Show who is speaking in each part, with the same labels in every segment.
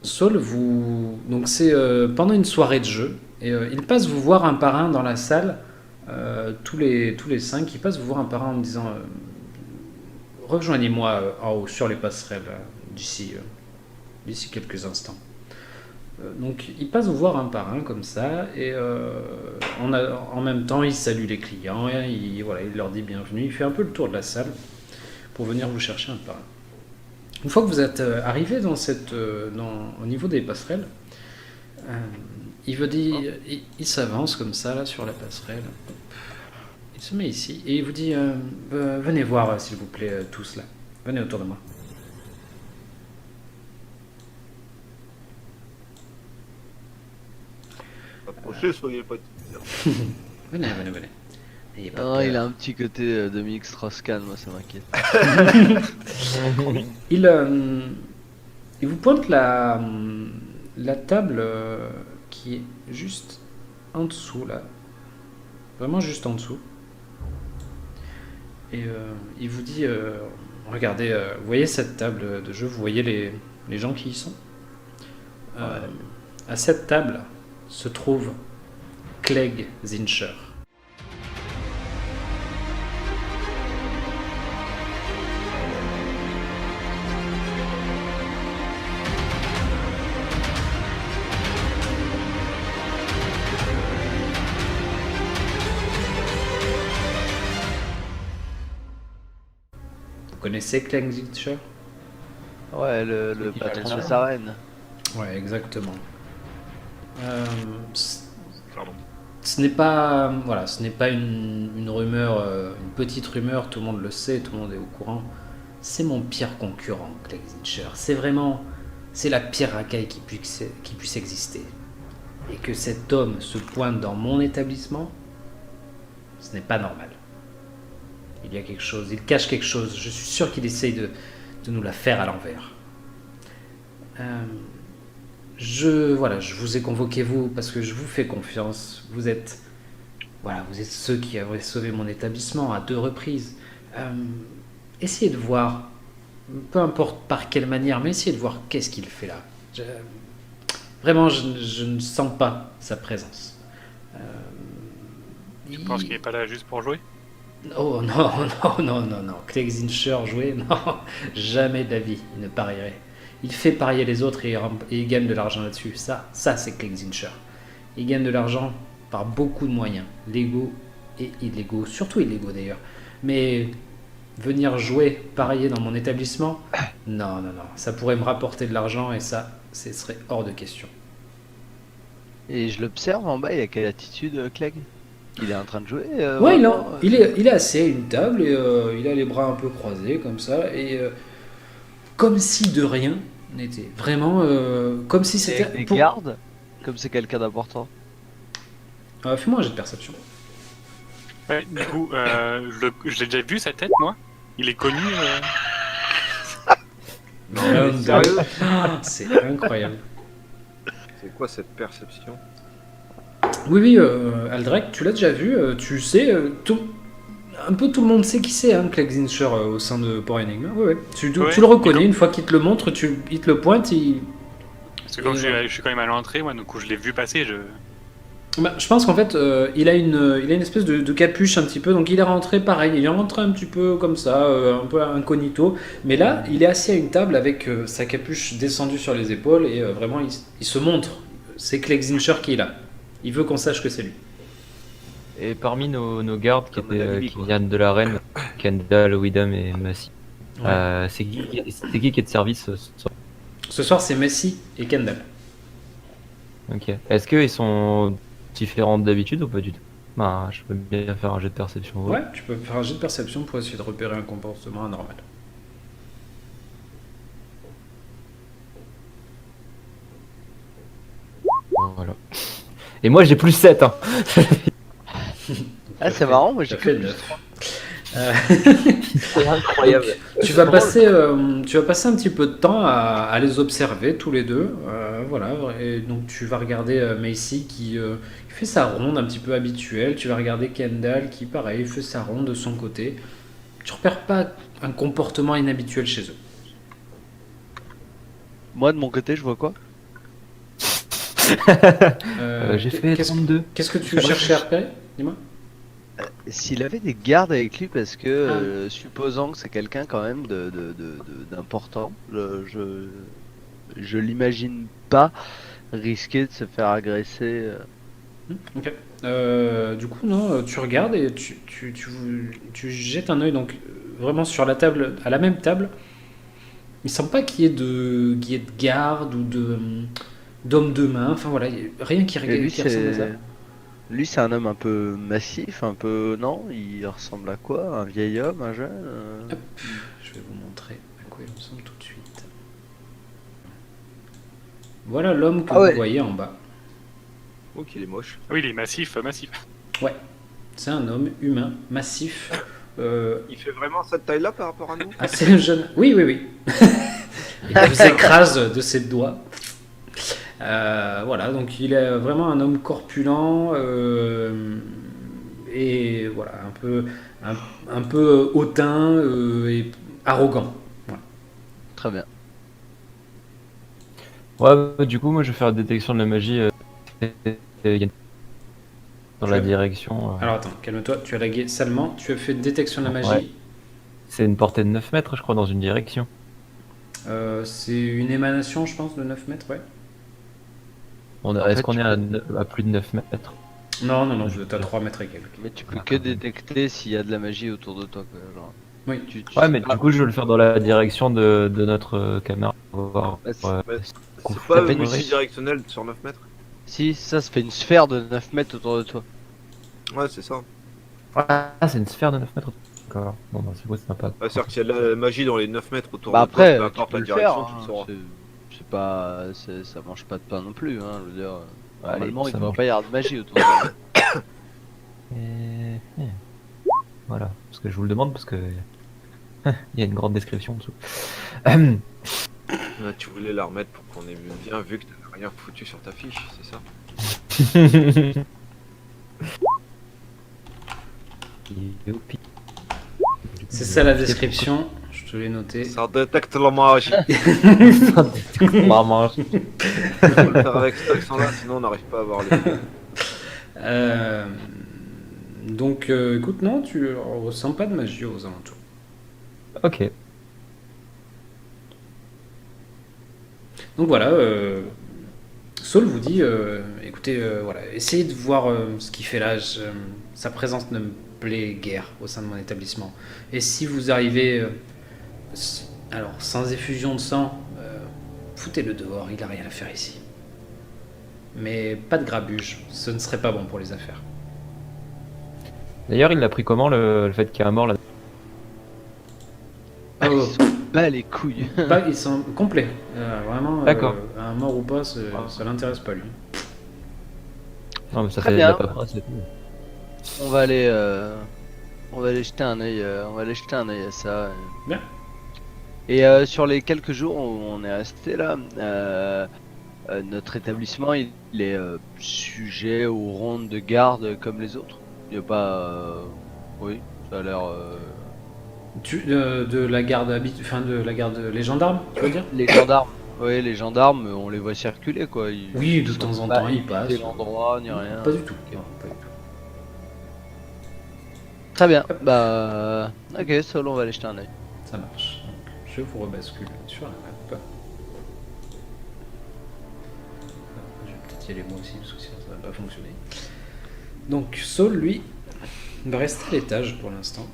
Speaker 1: Saul, donc c'est pendant une soirée de jeu, et il passe vous voir un par un dans la salle, tous les cinq, ils passent vous voir un par un en me disant rejoignez-moi en haut sur les passerelles d'ici quelques instants. Donc il passe vous voir un par un comme ça, et en même temps il salue les clients, et voilà, il leur dit bienvenue, il fait un peu le tour de la salle pour venir vous chercher un par un. Une fois que vous êtes arrivé au niveau des passerelles, euh, il s'avance comme ça là sur la passerelle. Il se met ici et il vous dit venez voir s'il vous plaît tous là. Venez autour de moi.
Speaker 2: Approchez, soyez pas timide.
Speaker 1: Venez. N'ayez pas
Speaker 3: Ah, il a
Speaker 1: peur.
Speaker 3: un petit côté Dominique Strauss-Kahn, moi ça m'inquiète.
Speaker 1: Il, euh, il vous pointe la table qui est juste en dessous là. Vraiment juste en dessous. Et il vous dit regardez, vous voyez cette table de jeu, vous voyez les gens qui y sont. Euh, À cette table se trouve Clegg Zincher. Vous connaissez Clegg Zincher?
Speaker 3: Ouais,
Speaker 4: Celui
Speaker 3: le
Speaker 4: qui gère les
Speaker 3: patron des
Speaker 4: armes.
Speaker 3: arènes.
Speaker 1: Ouais, exactement. Euh, c-
Speaker 2: Pardon.
Speaker 1: ce n'est pas, voilà, ce n'est pas une rumeur, une petite rumeur, tout le monde le sait, tout le monde est au courant. C'est mon pire concurrent, Clegg Zincher. C'est la pire racaille qui puisse exister. Et que cet homme se pointe dans mon établissement, ce n'est pas normal. Il y a quelque chose, il cache quelque chose. Je suis sûr qu'il essaye de nous la faire à l'envers. Euh, je vous ai convoqué vous parce que je vous fais confiance. Vous êtes ceux qui avaient sauvé mon établissement à 2 reprises. Euh, Essayez de voir, peu importe par quelle manière, mais essayez de voir qu'est-ce qu'il fait là. Vraiment, je ne sens pas sa présence. Euh,
Speaker 4: Tu penses qu'il est pas là juste pour jouer?
Speaker 1: Oh non, non. Clegg Zincher jouer, non, jamais de la vie, il ne parierait. Il fait parier les autres et il gagne de l'argent là-dessus. Ça c'est Clegg Zincher. Il gagne de l'argent par beaucoup de moyens, légaux et illégaux, surtout illégaux d'ailleurs. Mais venir jouer, parier dans mon établissement, non, ça pourrait me rapporter de l'argent et ça, ce serait hors de question.
Speaker 3: Et je l'observe en bas, il a quelle attitude, Clegg? Il est en train de jouer
Speaker 1: Ouais,
Speaker 3: vraiment,
Speaker 1: il est assis à une table et il a les bras un peu croisés comme ça et comme si de rien n'était. Vraiment, comme si
Speaker 3: avec
Speaker 1: c'était
Speaker 3: des
Speaker 1: pour.
Speaker 3: gardes, comme c'est quelqu'un d'important.
Speaker 1: Fais-moi un jet de perception.
Speaker 4: Ouais, du coup, je l'ai déjà vu sa tête, moi. Il est connu.
Speaker 2: Non, mais sérieux,
Speaker 1: C'est incroyable.
Speaker 2: c'est quoi cette perception?
Speaker 1: Oui, Aldrich, tu l'as déjà vu, tu sais, un peu tout le monde sait qui c'est, hein, Clegg Zincher au sein de Port Enigma. Ouais. Tu
Speaker 4: Ouais,
Speaker 1: le reconnais,
Speaker 4: mais
Speaker 1: une fois qu'il te le montre, il te le pointe.
Speaker 4: parce que comme je suis quand même à l'entrée, moi, donc je l'ai vu passer.
Speaker 1: Bah, je pense qu'en fait, il a une espèce de capuche un petit peu, donc il est rentré pareil, il est rentré un petit peu comme ça, un peu incognito, mais là, il est assis à une table avec sa capuche descendue sur les épaules et vraiment, il se montre. C'est Clegg Zincher qui est là. Il veut qu'on sache que c'est lui.
Speaker 5: Et parmi nos gardes
Speaker 2: Comme la Libye,
Speaker 5: qui
Speaker 2: quoi.
Speaker 5: viennent de l'arène, Kendall, Widom et Massy,
Speaker 1: Ouais.
Speaker 5: c'est qui est de service ce soir?
Speaker 1: Ce soir, c'est Messi et Kendall.
Speaker 5: Ok. Est-ce qu'ils sont différents d'habitude ou pas du tout? Bah, je peux bien faire un jet de perception.
Speaker 1: Ouais, tu peux faire un jet de perception pour essayer de repérer un comportement anormal.
Speaker 5: Voilà. Et moi j'ai plus 7 hein.
Speaker 3: Ah, c'est marrant, moi j'ai
Speaker 1: T'as fait
Speaker 3: que plus
Speaker 1: 9.
Speaker 3: 3.
Speaker 5: C'est incroyable.
Speaker 1: Tu vas passer un petit peu de temps à les observer tous les deux, voilà. Et donc tu vas regarder Macy qui fait sa ronde un petit peu habituelle. Tu vas regarder Kendall qui, pareil, fait sa ronde de son côté. Tu repères pas un comportement inhabituel chez eux.
Speaker 3: Moi de mon côté, je vois quoi?
Speaker 5: J'ai fait
Speaker 1: qu'est-ce
Speaker 5: 32.
Speaker 1: qu'est-ce que tu cherchais à repérer? Dis-moi.
Speaker 3: S'il avait des gardes avec lui, parce que supposant que c'est quelqu'un quand même d'important, je l'imagine pas risquer de se faire agresser.
Speaker 1: Ok. Du coup, non, tu regardes et tu jettes un œil donc vraiment sur la table, à la même table. Il semble pas qu'il y ait de garde ou d'homme de main. Enfin voilà, rien qui,
Speaker 3: Et lui,
Speaker 1: qui ressemble à ça.
Speaker 3: c'est un homme un peu massif, un peu non? Il ressemble à quoi? Un vieil homme, un jeune?
Speaker 1: Hop, je vais vous montrer à quoi il ressemble tout de suite. Voilà l'homme que
Speaker 3: Ah ouais.
Speaker 1: vous voyez en bas.
Speaker 2: Oh, qu'il est moche.
Speaker 4: Oui, il est massif, massif.
Speaker 1: Ouais, c'est un homme humain, massif,
Speaker 2: Il fait vraiment cette taille-là par rapport à nous?
Speaker 1: assez jeune. Oui, oui, oui. Il vous écrase de ses doigts. Voilà, donc il est vraiment un homme corpulent et voilà, un peu hautain et arrogant. Voilà.
Speaker 3: Très bien.
Speaker 5: Ouais, du coup, moi je vais faire la détection de la magie dans la direction.
Speaker 1: Alors attends, calme-toi, tu as lagué salement, tu as fait détection de la magie.
Speaker 5: Ouais. C'est une portée de 9 mètres, je crois, dans une direction.
Speaker 1: C'est une émanation, je pense, de 9 mètres, ouais.
Speaker 5: Est-ce
Speaker 3: fait,
Speaker 5: qu'on
Speaker 3: tu
Speaker 5: est à plus de 9 mètres?
Speaker 1: Non, non, non, vous êtes à 3 mètres et quelques.
Speaker 3: Mais tu peux que détecter s'il y a de la magie autour de toi, quoi. Genre,
Speaker 1: Oui.
Speaker 3: tu
Speaker 5: Ouais,
Speaker 3: sais
Speaker 5: mais
Speaker 3: pas.
Speaker 5: du coup, je vais le faire dans la direction de notre caméra.
Speaker 3: Bah,
Speaker 2: C'est
Speaker 3: Ça
Speaker 2: pas
Speaker 3: fait une-
Speaker 2: multidirectionnel sur 9 mètres?
Speaker 3: Si, ça fait une sphère de 9 mètres autour de toi.
Speaker 2: Ouais, c'est ça.
Speaker 5: Ah, c'est une sphère de 9 mètres. D'accord. Bon, bah, c'est quoi, c'est sympa.
Speaker 2: C'est-à-dire que s'il y a de la magie dans les 9 mètres autour
Speaker 3: Bah
Speaker 2: de toi,
Speaker 3: après,
Speaker 2: peu
Speaker 3: tu
Speaker 2: importe
Speaker 3: peux
Speaker 2: la
Speaker 3: le
Speaker 2: direction,
Speaker 3: faire.
Speaker 2: tu le
Speaker 3: Hein.
Speaker 2: sauras.
Speaker 3: C'est pas, ça mange pas de pain non plus. Hein, je veux dire, normalement,
Speaker 5: ça
Speaker 3: il ne va
Speaker 5: mange.
Speaker 3: pas y avoir de magie autour de toi.
Speaker 5: Voilà, parce que je vous le demande, parce que il y a une grande description en dessous.
Speaker 2: Ah, tu voulais la remettre pour qu'on ait bien vu que t'avais rien foutu sur ta fiche, c'est ça?
Speaker 5: Youpi.
Speaker 1: C'est ça la description, je te l'ai noté.
Speaker 2: Ça détecte la magie.
Speaker 5: Maman.
Speaker 2: Faut le faire avec cet accent-là, sinon on n'arrive pas à avoir les.
Speaker 1: Donc, écoute, non, tu ressens pas de magie aux alentours.
Speaker 5: Ok.
Speaker 1: Donc voilà, Saul vous dit, écoutez, voilà, essayez de voir ce qu'il fait là. Sa présence ne me plaît guère au sein de mon établissement. Et si vous arrivez, alors sans effusion de sang, foutez-le dehors, il n'a rien à faire ici. Mais pas de grabuge, ce ne serait pas bon pour les affaires.
Speaker 5: D'ailleurs, il l'a pris comment le fait qu'il y a un mort là?
Speaker 1: Oh,
Speaker 3: Bah les couilles.
Speaker 1: ils sont complets. Vraiment,
Speaker 5: D'accord.
Speaker 1: un mort ou pas, ça l'intéresse pas lui.
Speaker 5: Non, mais ça
Speaker 3: Très
Speaker 5: fait
Speaker 3: bien.
Speaker 5: de la paperasse et tout.
Speaker 3: On va aller jeter un œil. On va aller jeter un œil à ça.
Speaker 1: Bien.
Speaker 3: Et sur les quelques jours où on est resté là, notre établissement il est sujet aux rondes de garde comme les autres. Il n'y a pas. Oui, ça a l'air.
Speaker 1: De la garde enfin de la garde, les gendarmes, tu veux dire?
Speaker 3: Les gendarmes. Oui, les gendarmes, on les voit circuler quoi.
Speaker 1: Oui, de
Speaker 3: sont
Speaker 1: temps en
Speaker 3: pas
Speaker 1: temps, ils passent.
Speaker 3: évités l'endroit ni rien.
Speaker 1: Pas du tout.
Speaker 3: Ok.
Speaker 1: Non, pas du tout.
Speaker 3: Très bien. Bah. Ok, Sol, on va aller jeter un œil.
Speaker 1: Ça marche. Donc, je vous rebascule sur la map. Je vais peut-être y aller moi aussi parce que sinon ça va pas fonctionner. Donc Saul, lui, va rester à l'étage pour l'instant.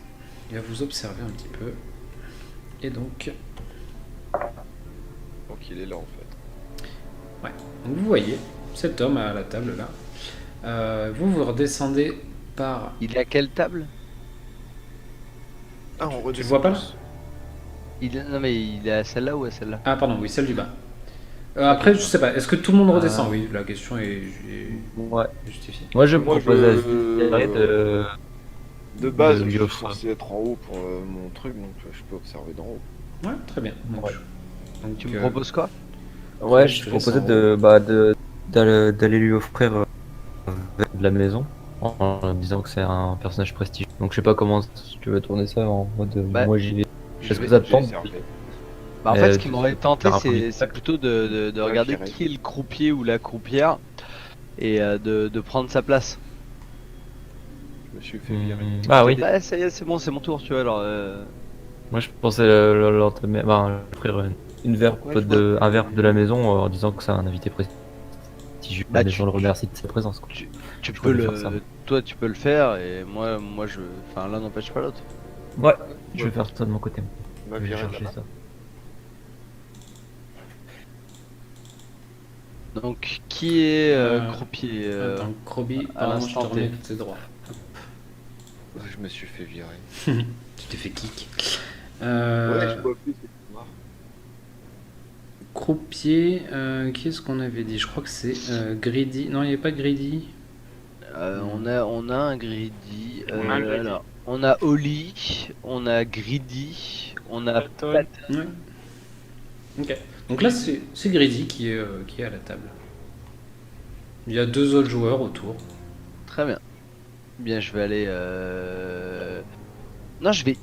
Speaker 1: Il va vous observer un petit peu. Et donc,
Speaker 2: Donc il est là en fait.
Speaker 1: donc vous voyez cet homme à la table là. Vous redescendez par...
Speaker 3: Il est à quelle table?
Speaker 2: Ah, on redescend
Speaker 1: le vois pas, là
Speaker 2: tous.
Speaker 3: Non mais il est à celle-là ou à celle-là?
Speaker 1: Ah pardon, oui, celle du bas. Après, je sais pas, est-ce que tout le monde redescend? Oui, la question est
Speaker 5: Ouais.
Speaker 1: justifiée.
Speaker 5: Moi, je
Speaker 2: Moi,
Speaker 5: propose à
Speaker 2: je-
Speaker 5: Cyril de.
Speaker 2: De base,
Speaker 5: de lui
Speaker 2: je suis
Speaker 5: offrir.
Speaker 2: censé être en haut pour mon truc, donc je peux observer d'en haut.
Speaker 1: Ouais, très bien. Donc,
Speaker 5: Ouais.
Speaker 1: donc,
Speaker 3: Tu me proposes quoi?
Speaker 5: Ouais,
Speaker 1: je
Speaker 5: je
Speaker 1: te laisse
Speaker 5: proposais
Speaker 1: en
Speaker 5: d'aller lui offrir de la maison en disant que c'est un personnage prestigieux. Donc je sais pas comment tu veux tourner ça en mode
Speaker 3: Bah,
Speaker 5: moi j'y vais.
Speaker 2: Je
Speaker 5: Est-ce que
Speaker 2: vais-
Speaker 5: ça te
Speaker 2: je vais
Speaker 5: tente?
Speaker 2: servir.
Speaker 3: Bah en fait, ce qui m'aurait tenté,
Speaker 5: faire un
Speaker 3: c'est
Speaker 5: premier
Speaker 3: plutôt de regarder
Speaker 2: carré.
Speaker 3: qui est le croupier ou la croupière et de prendre sa place.
Speaker 2: Je me suis fait virer.
Speaker 5: Ah oui.
Speaker 3: Ouais, ça y est, c'est bon, c'est mon tour, tu vois. Alors,
Speaker 5: Moi je pensais l'entamer, offrir une verbe
Speaker 2: Ouais, je
Speaker 5: un verbe de la maison en disant que c'est un invité prestigieux.
Speaker 3: Bah,
Speaker 5: Les
Speaker 3: tu-
Speaker 5: gens le remercient de sa présence, quoi.
Speaker 3: tu
Speaker 5: Je
Speaker 3: peux
Speaker 5: voulais faire ça.
Speaker 3: toi, tu peux le faire et moi, enfin, l'un n'empêche pas l'autre.
Speaker 5: Ouais, je vais faire ça de mon côté.
Speaker 2: On m'a
Speaker 5: Je vais
Speaker 2: viré de
Speaker 5: chercher
Speaker 2: là-bas.
Speaker 5: ça.
Speaker 3: Donc, qui est croupier
Speaker 1: Attends, Krobi,
Speaker 3: à
Speaker 1: pardon, je te
Speaker 3: l'instant T.
Speaker 1: remets tes droits.
Speaker 2: Je me suis fait virer.
Speaker 1: Tu t'es fait kick.
Speaker 2: Ouais, je vois plus, c'est noir.
Speaker 1: Croupier, qui est-ce qu'on avait dit? Je crois que c'est Greedy. Non, il n'y a pas Greedy.
Speaker 3: On a un Greedy.
Speaker 4: On a un Greedy.
Speaker 3: Alors, on a Oli, on a Greedy, on a
Speaker 4: Patton.
Speaker 3: Pat.
Speaker 1: Ouais. Ok. Donc là, c'est Greedy qui est à la table. Il y a 2 autres joueurs autour.
Speaker 3: Très bien. Bien, je vais aller. Non, je vais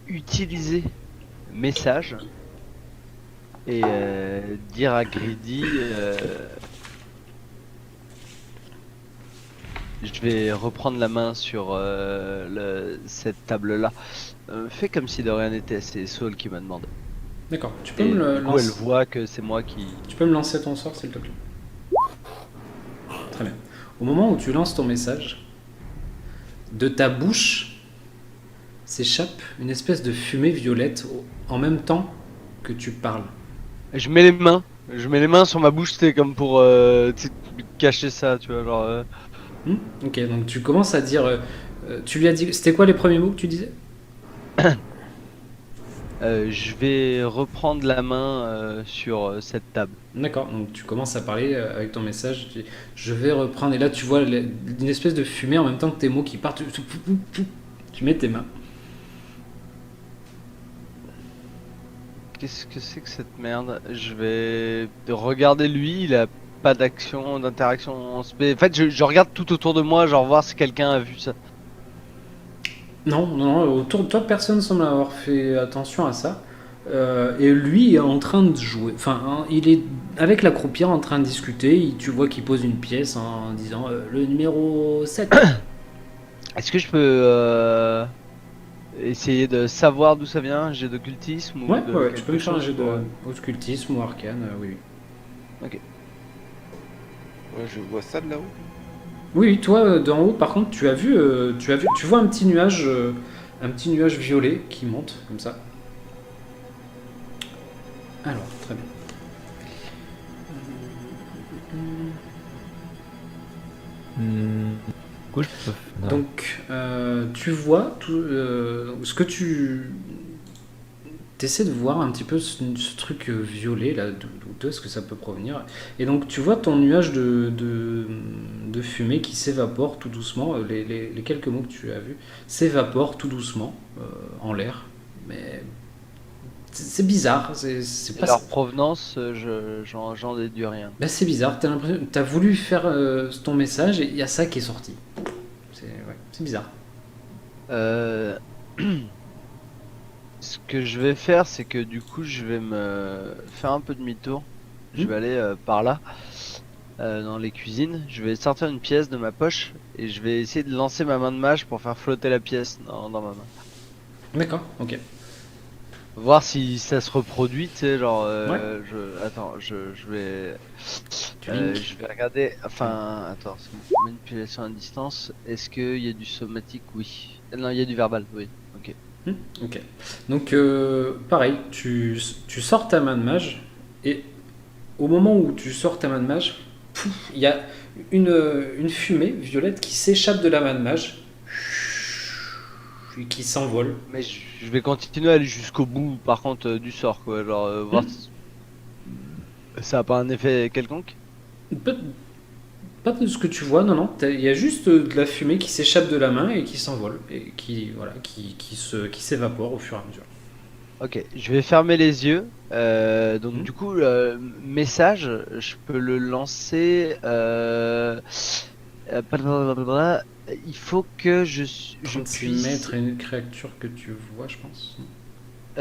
Speaker 3: utiliser message et dire à Greedy. Je vais reprendre la main sur cette table-là. Fais comme si de rien n'était, c'est Saul qui m'a demandé.
Speaker 1: D'accord. Tu peux
Speaker 3: Et
Speaker 1: me le
Speaker 3: du coup, elle
Speaker 1: lancer.
Speaker 3: voit que c'est moi qui.
Speaker 1: Tu peux me lancer ton sort, s'il te plaît. Très bien. Au moment où tu lances ton message, de ta bouche s'échappe une espèce de fumée violette en même temps que tu parles.
Speaker 3: Je mets les mains. Je mets les mains sur ma bouche, c'est comme pour tu sais, cacher ça, tu vois, genre.
Speaker 1: Ok, donc tu commences à dire. Tu lui as dit. C'était quoi les premiers mots que tu disais?
Speaker 3: Je vais reprendre la main sur cette table.
Speaker 1: D'accord, donc tu commences à parler avec ton message. Tu dis, je vais reprendre. Et là, tu vois une espèce de fumée en même temps que tes mots qui partent. Tu mets tes mains.
Speaker 3: Qu'est-ce que c'est que cette merde? Je vais regarder lui, il a pas d'action, d'interaction. En fait, je regarde tout autour de moi, genre voir si quelqu'un a vu ça.
Speaker 1: Non, non, non, autour de toi, personne semble avoir fait attention à ça. Et lui est en train de jouer. Enfin, hein, il est avec la croupière en train de discuter. Tu vois qu'il pose une pièce en disant le numéro 7.
Speaker 3: Est-ce que je peux essayer de savoir d'où ça vient? J'ai d'occultisme ou
Speaker 1: Ouais,
Speaker 3: de
Speaker 1: ouais, tu
Speaker 3: quelque
Speaker 1: peux me
Speaker 3: chose
Speaker 1: changer
Speaker 3: pour,
Speaker 1: occultisme ou arcane, oui.
Speaker 2: Ouais, je vois ça de là-haut.
Speaker 1: Oui, oui, toi d'en haut, par contre, tu vois un petit nuage violet qui monte comme ça. Alors, très bien.
Speaker 5: Du coup, je peux.
Speaker 1: Donc, tu vois ce que tu essaies de voir un petit peu ce truc violet là, d'où est-ce que ça peut provenir. Et donc, tu vois ton nuage de fumée qui s'évapore tout doucement. Les quelques mots que tu as vus s'évaporent tout doucement en l'air. Mais c'est bizarre. C'est pas.
Speaker 3: leur provenance, j'en déduis rien.
Speaker 1: Ben, c'est bizarre. T'as l'impression, t'as voulu faire ton message et il y a ça qui est sorti. C'est bizarre.
Speaker 3: Euh, Ce que je vais faire, c'est que du coup, je vais me faire un peu demi-tour. Je vais aller par là, dans les cuisines. Je vais sortir une pièce de ma poche et je vais essayer de lancer ma main de mage pour faire flotter la pièce dans ma main.
Speaker 1: D'accord, ok.
Speaker 3: Voir si ça se reproduit, tu sais, genre. Attends, je vais.
Speaker 1: Tu links.
Speaker 3: Je vais regarder. Enfin, attends, c'est manipulation à distance. Est-ce qu'il y a du somatique? Oui. Non, il y a du verbal, oui. Ok.
Speaker 1: Ok. Donc, pareil, tu sors ta main de mage, et au moment où tu sors ta main de mage, il y a une fumée violette qui s'échappe de la main de mage et qui s'envole.
Speaker 3: Mais je vais continuer à aller jusqu'au bout, par contre, du sort, quoi. Genre, voir si ça a pas un effet quelconque.
Speaker 1: Pas de ce que tu vois, non, non. Il y a juste de la fumée qui s'échappe de la main et qui s'envole, et qui s'évapore au fur et à mesure.
Speaker 3: Ok, je vais fermer les yeux. Donc, du coup, message, je peux le lancer. Blablabla. Il faut que je
Speaker 1: Tu
Speaker 3: puisse.
Speaker 1: mettre une créature que tu vois, je pense.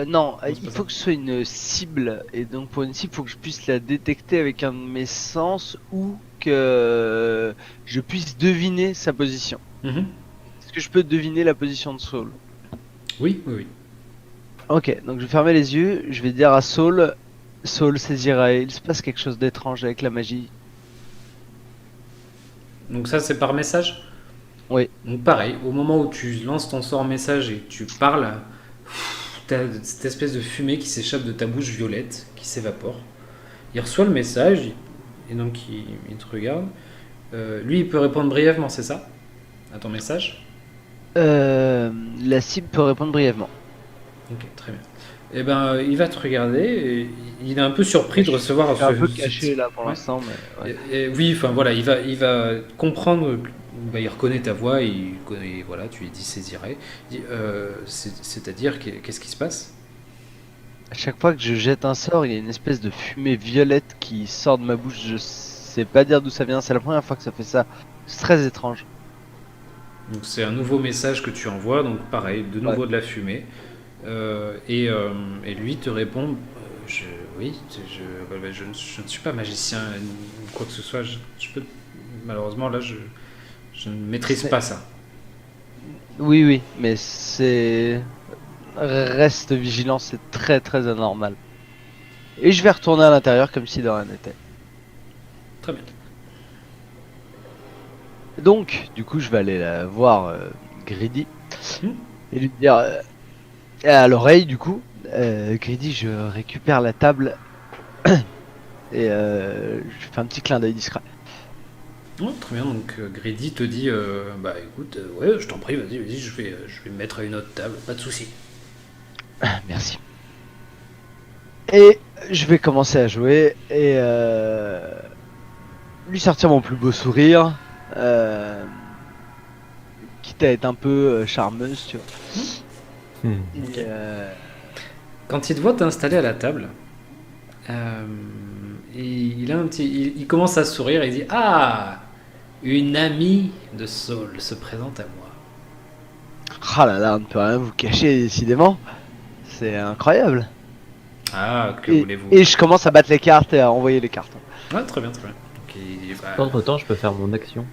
Speaker 3: Non,
Speaker 1: c'est
Speaker 3: il
Speaker 1: pas
Speaker 3: faut
Speaker 1: ça.
Speaker 3: que ce soit une cible. Et donc, pour une cible, il faut que je puisse la détecter avec un de mes sens ou que je puisse deviner sa position.
Speaker 1: Mhm.
Speaker 3: Est-ce que je peux deviner la position de Saul?
Speaker 1: Oui, oui, oui.
Speaker 3: Ok, donc je vais fermer les yeux, je vais dire à Saul, Saul, c'est Zirae, il se passe quelque chose d'étrange avec la magie.
Speaker 1: Donc ça, c'est par message?
Speaker 3: Oui.
Speaker 1: Donc pareil, au moment où tu lances ton sort message et que tu parles, t'as cette espèce de fumée qui s'échappe de ta bouche violette, qui s'évapore. Il reçoit le message, et donc il te regarde. Lui, il peut répondre brièvement, c'est ça? À ton message?
Speaker 3: La cible peut répondre brièvement.
Speaker 1: Ok, très bien. Eh ben, il va te regarder, et il est un peu surpris de recevoir
Speaker 3: Je suis un peu caché là pour
Speaker 1: Ouais.
Speaker 3: l'instant, mais ouais.
Speaker 1: Oui, enfin voilà, il va comprendre, il reconnaît ta voix, il connaît, voilà, tu lui dis saisirais. Il dit, c'est-à-dire, qu'est-ce qui se passe?
Speaker 3: À chaque fois que je jette un sort, il y a une espèce de fumée violette qui sort de ma bouche. Je sais pas dire d'où ça vient, c'est la première fois que ça fait ça. C'est très étrange.
Speaker 1: Donc c'est un nouveau message que tu envoies, donc pareil, de nouveau de la fumée. Et lui te répond, oui, je ne suis pas magicien ou quoi que ce soit. Je peux, malheureusement là, je ne maîtrise pas ça.
Speaker 3: Oui, mais c'est... Reste vigilant, c'est très très anormal. Et je vais retourner à l'intérieur comme si de rien n'était.
Speaker 1: Très bien.
Speaker 3: Donc, du coup, je vais aller voir Greedy
Speaker 1: Hmm.
Speaker 3: et lui dire à l'oreille, du coup, Greedy, je récupère la table et je fais un petit clin d'œil discret.
Speaker 1: Ouais, très bien, donc Grady te dit, bah écoute, ouais, je t'en prie, vas-y, je vais me mettre à une autre table, pas de souci.
Speaker 3: Merci. Et je vais commencer à jouer et lui sortir mon plus beau sourire, quitte à être un peu charmeuse, tu vois.
Speaker 1: Ok.
Speaker 3: Et,
Speaker 1: Quand il te voit t'installer à la table, euh, il a un petit, il commence à sourire et il dit, ah, une amie de Saul se présente à moi.
Speaker 3: ah là là, on ne peut rien vous cacher décidément. C'est incroyable.
Speaker 1: Ah, que
Speaker 3: Et,
Speaker 1: voulez-vous?
Speaker 3: et je commence à battre les cartes et à envoyer les cartes.
Speaker 1: Ah, très bien, très bien. Donc,
Speaker 5: Entre temps, je peux faire mon action.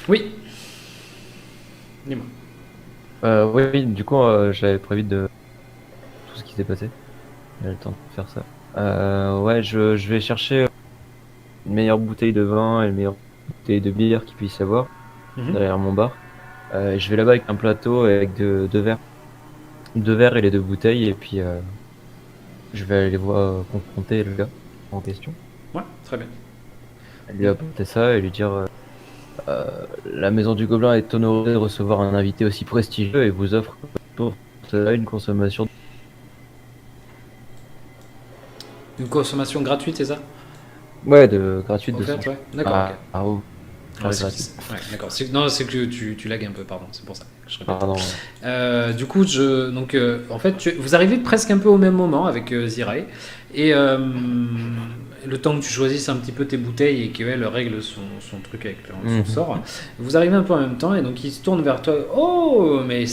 Speaker 1: oui. Dis-moi.
Speaker 5: Oui, du coup, j'avais prévu de tout ce qui s'est passé. J'ai le temps de faire ça. Ouais, je vais chercher une meilleure bouteille de vin et une meilleure bouteille de bière qu'il puisse y avoir
Speaker 1: Mhm.
Speaker 5: derrière mon bar. Je vais là-bas avec un plateau et avec deux verres. Deux verres et les deux bouteilles, et puis je vais aller voir confronter le gars en question.
Speaker 1: Ouais, très bien.
Speaker 5: Lui apporter ça et lui dire la maison du Gobelin est honorée de recevoir un invité aussi prestigieux et vous offre pour cela une consommation.
Speaker 1: Une consommation gratuite, c'est ça?
Speaker 5: Ouais, de gratuite de
Speaker 1: Offerte,
Speaker 5: 100.
Speaker 1: ouais. D'accord, ok.
Speaker 5: Oh,
Speaker 1: Ah,
Speaker 5: gratuite.
Speaker 1: ouais, d'accord. Non, c'est que tu lagues un peu, pardon, c'est pour ça. que Je répète.
Speaker 5: Pardon.
Speaker 1: Du coup, donc, en fait, vous arrivez presque un peu au même moment avec Zirae. Et le temps que tu choisisses un petit peu tes bouteilles et qu'elle règle son truc avec son
Speaker 5: Mhm.
Speaker 1: sort, vous arrivez un peu en même temps et donc il se tourne vers toi. Oh, mais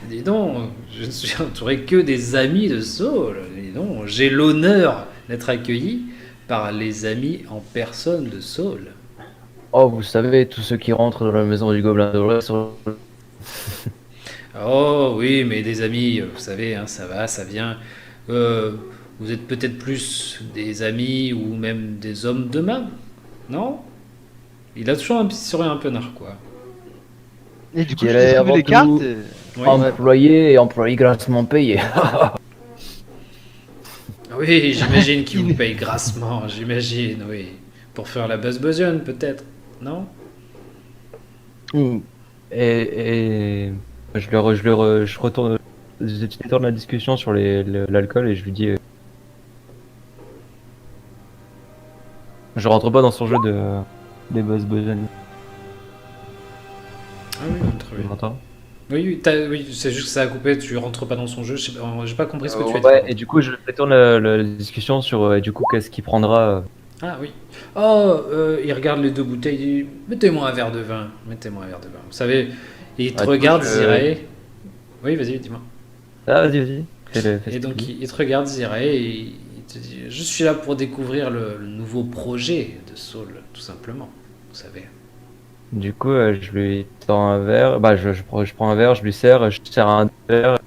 Speaker 1: dis donc, je ne suis entouré que des amis de Saul. Dis donc, j'ai l'honneur d'être accueilli par les amis en personne de Saul.
Speaker 5: Oh, vous savez, tous ceux qui rentrent dans la maison du Gobelin doré sur...
Speaker 1: Oh oui, mais des amis, vous savez, hein, ça va, ça vient. Vous êtes peut-être plus des amis ou même des hommes de main, non? Il a toujours un petit sourire un peu narquois.
Speaker 3: Et du coup,
Speaker 5: Je
Speaker 3: je
Speaker 5: dirais
Speaker 3: distribue
Speaker 5: avant
Speaker 3: les
Speaker 5: tout-
Speaker 3: cartes.
Speaker 1: Oui,
Speaker 5: Employé et employé grassement payé.
Speaker 1: oui, j'imagine qu'il vous paye grassement, j'imagine, oui. Pour faire la buzz-buzzienne, peut-être, non?
Speaker 5: Et je retourne, je détourne la discussion sur l'alcool et je lui dis, je rentre pas dans son jeu des buzz buzz.
Speaker 1: Ah oui, très
Speaker 5: Tu
Speaker 1: bien.
Speaker 5: m'entends?
Speaker 1: Oui, c'est juste que ça a coupé, tu rentres pas dans son jeu, j'ai pas compris ce que tu as dit.
Speaker 5: Ouais, et du coup, je détourne la discussion sur, du coup, qu'est-ce qu'il prendra.
Speaker 1: Ah oui. Oh, il regarde les deux bouteilles, il dit, mettez-moi un verre de vin, mettez-moi un verre de vin. Vous savez, il te
Speaker 5: Ah, du coup,
Speaker 1: regarde,
Speaker 5: je-
Speaker 1: Zirae. Oui, vas-y, dis-moi.
Speaker 5: Ah, vas-y, vas-y. Fais
Speaker 1: Et donc
Speaker 5: ce qu'il dit.
Speaker 1: il te regarde, Zirae, et il Je suis là pour découvrir le nouveau projet de Saul, tout simplement. Vous savez.
Speaker 5: Du coup, je lui tends un verre. Bah, je prends un verre, je lui sers, je sers un verre,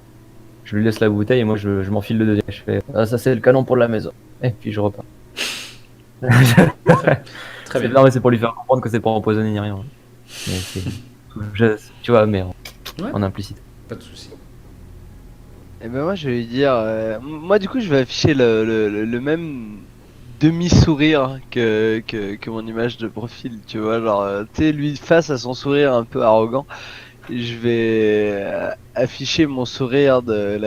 Speaker 5: je lui laisse la bouteille et moi je m'enfile le deuxième. Je fais ah, ça c'est le canon pour la maison. Et puis je repars.
Speaker 1: Très bien.
Speaker 5: Non, mais c'est pour lui faire comprendre que c'est pas empoisonné ni rien. Mais tu vois, mais
Speaker 1: Ouais,
Speaker 5: en implicite.
Speaker 1: pas de souci.
Speaker 3: Et ben moi je vais lui dire, moi du coup je vais afficher le même demi-sourire que mon image de profil, tu vois, genre, tu sais, lui face à son sourire un peu arrogant, je vais afficher mon sourire de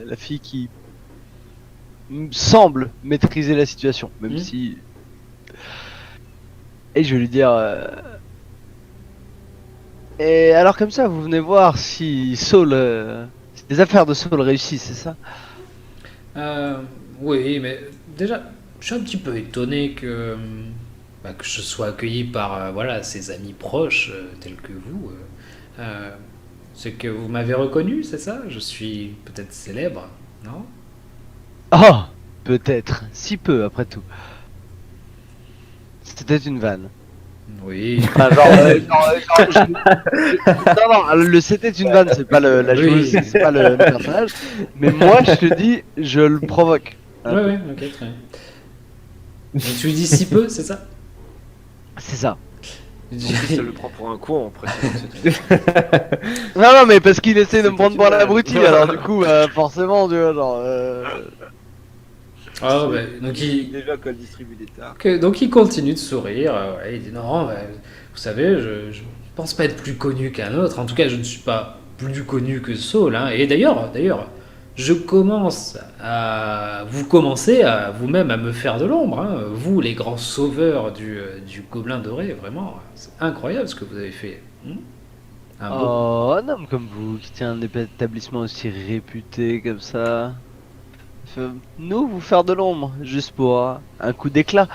Speaker 3: la fille qui semble maîtriser la situation, même
Speaker 1: Mhm.
Speaker 3: si... Et je vais lui dire... Et alors comme ça, vous venez voir si Saul... si les affaires de Saul réussissent, c'est ça?
Speaker 1: Euh, oui, mais déjà, je suis un petit peu étonné que je sois accueilli par voilà, ses amis proches tels que vous. C'est que vous m'avez reconnu, c'est ça? Je suis peut-être célèbre, non?
Speaker 3: Oh, peut-être, si peu après tout. C'était une vanne.
Speaker 1: Oui.
Speaker 3: Enfin, non, non, le c'était une vanne, c'est pas la
Speaker 1: Oui.
Speaker 3: joueuse, c'est pas le personnage. Mais moi, je te dis, je le provoque.
Speaker 1: Ouais, ouais, ok, très bien. Donc tu lui dis si peu, c'est ça?
Speaker 3: C'est ça.
Speaker 2: Ça le prend pour un con en précisant que c'est
Speaker 3: Non, non, mais parce qu'il essaie de me
Speaker 2: C'était
Speaker 3: prendre
Speaker 2: une
Speaker 3: pour
Speaker 2: vanne.
Speaker 3: l'abruti, alors du coup, forcément, tu vois, genre.
Speaker 1: Ah, bah, donc
Speaker 2: déjà qu'elle distribue des tartes.
Speaker 1: donc il continue de sourire. Ouais, il dit non, bah, vous savez, je pense pas être plus connu qu'un autre. En tout cas, je ne suis pas plus connu que Saul. Hein. Et d'ailleurs, vous commencez à vous-même à me faire de l'ombre. Hein. Vous, les grands sauveurs du Gobelin Doré, vraiment, c'est incroyable ce que vous avez fait. Un beau-
Speaker 3: Oh, un homme comme vous, qui tient un établissement aussi réputé comme ça. Nous, vous faire de l'ombre, juste pour un coup d'éclat.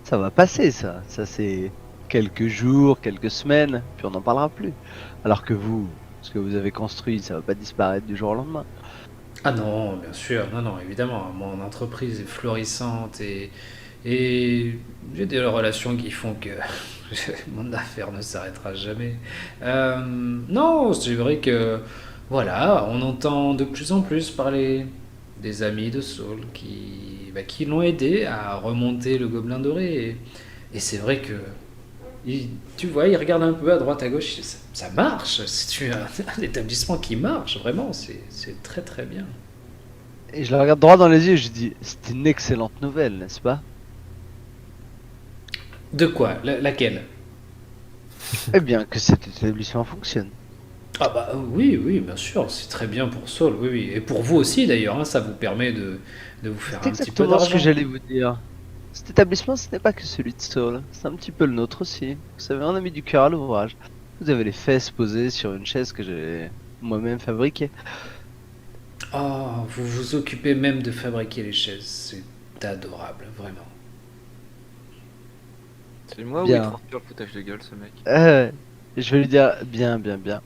Speaker 3: Ça va passer, ça. Ça, c'est quelques jours, quelques semaines, puis on n'en parlera plus. Alors que vous, ce que vous avez construit, ça va pas disparaître du jour au lendemain.
Speaker 1: Ah non, bien sûr, non, non, évidemment. Mon entreprise est florissante et j'ai des relations qui font que mon affaire ne s'arrêtera jamais. Non, c'est vrai que, voilà, on entend de plus en plus parler des amis de Saul qui l'ont aidé à remonter le Gobelin Doré. Et c'est vrai que, tu vois, il regarde un peu à droite, à gauche, ça marche. C'est un établissement qui marche, vraiment, c'est très très bien.
Speaker 3: Et je le regarde droit dans les yeux et je dis, c'est une excellente nouvelle, n'est-ce pas?
Speaker 1: De quoi? Laquelle?
Speaker 3: Eh bien, que cet établissement fonctionne.
Speaker 1: Ah bah oui, oui, bien sûr, c'est très bien pour Saul, oui, oui. Et pour vous aussi d'ailleurs, hein, ça vous permet de vous faire
Speaker 3: C'est
Speaker 1: un petit peu
Speaker 3: exactement ce que
Speaker 1: d'argent.
Speaker 3: j'allais vous dire. Cet établissement, ce n'est pas que celui de Saul, c'est un petit peu le nôtre aussi. Vous savez, on a mis du cœur à l'ouvrage. Vous avez les fesses posées sur une chaise que j'ai moi-même fabriquée.
Speaker 1: Oh, vous vous occupez même de fabriquer les chaises, c'est adorable, vraiment.
Speaker 2: C'est moi où
Speaker 3: Bien.
Speaker 2: il transpire le foutage de gueule, ce mec.
Speaker 3: Je vais lui dire, bien, bien, bien.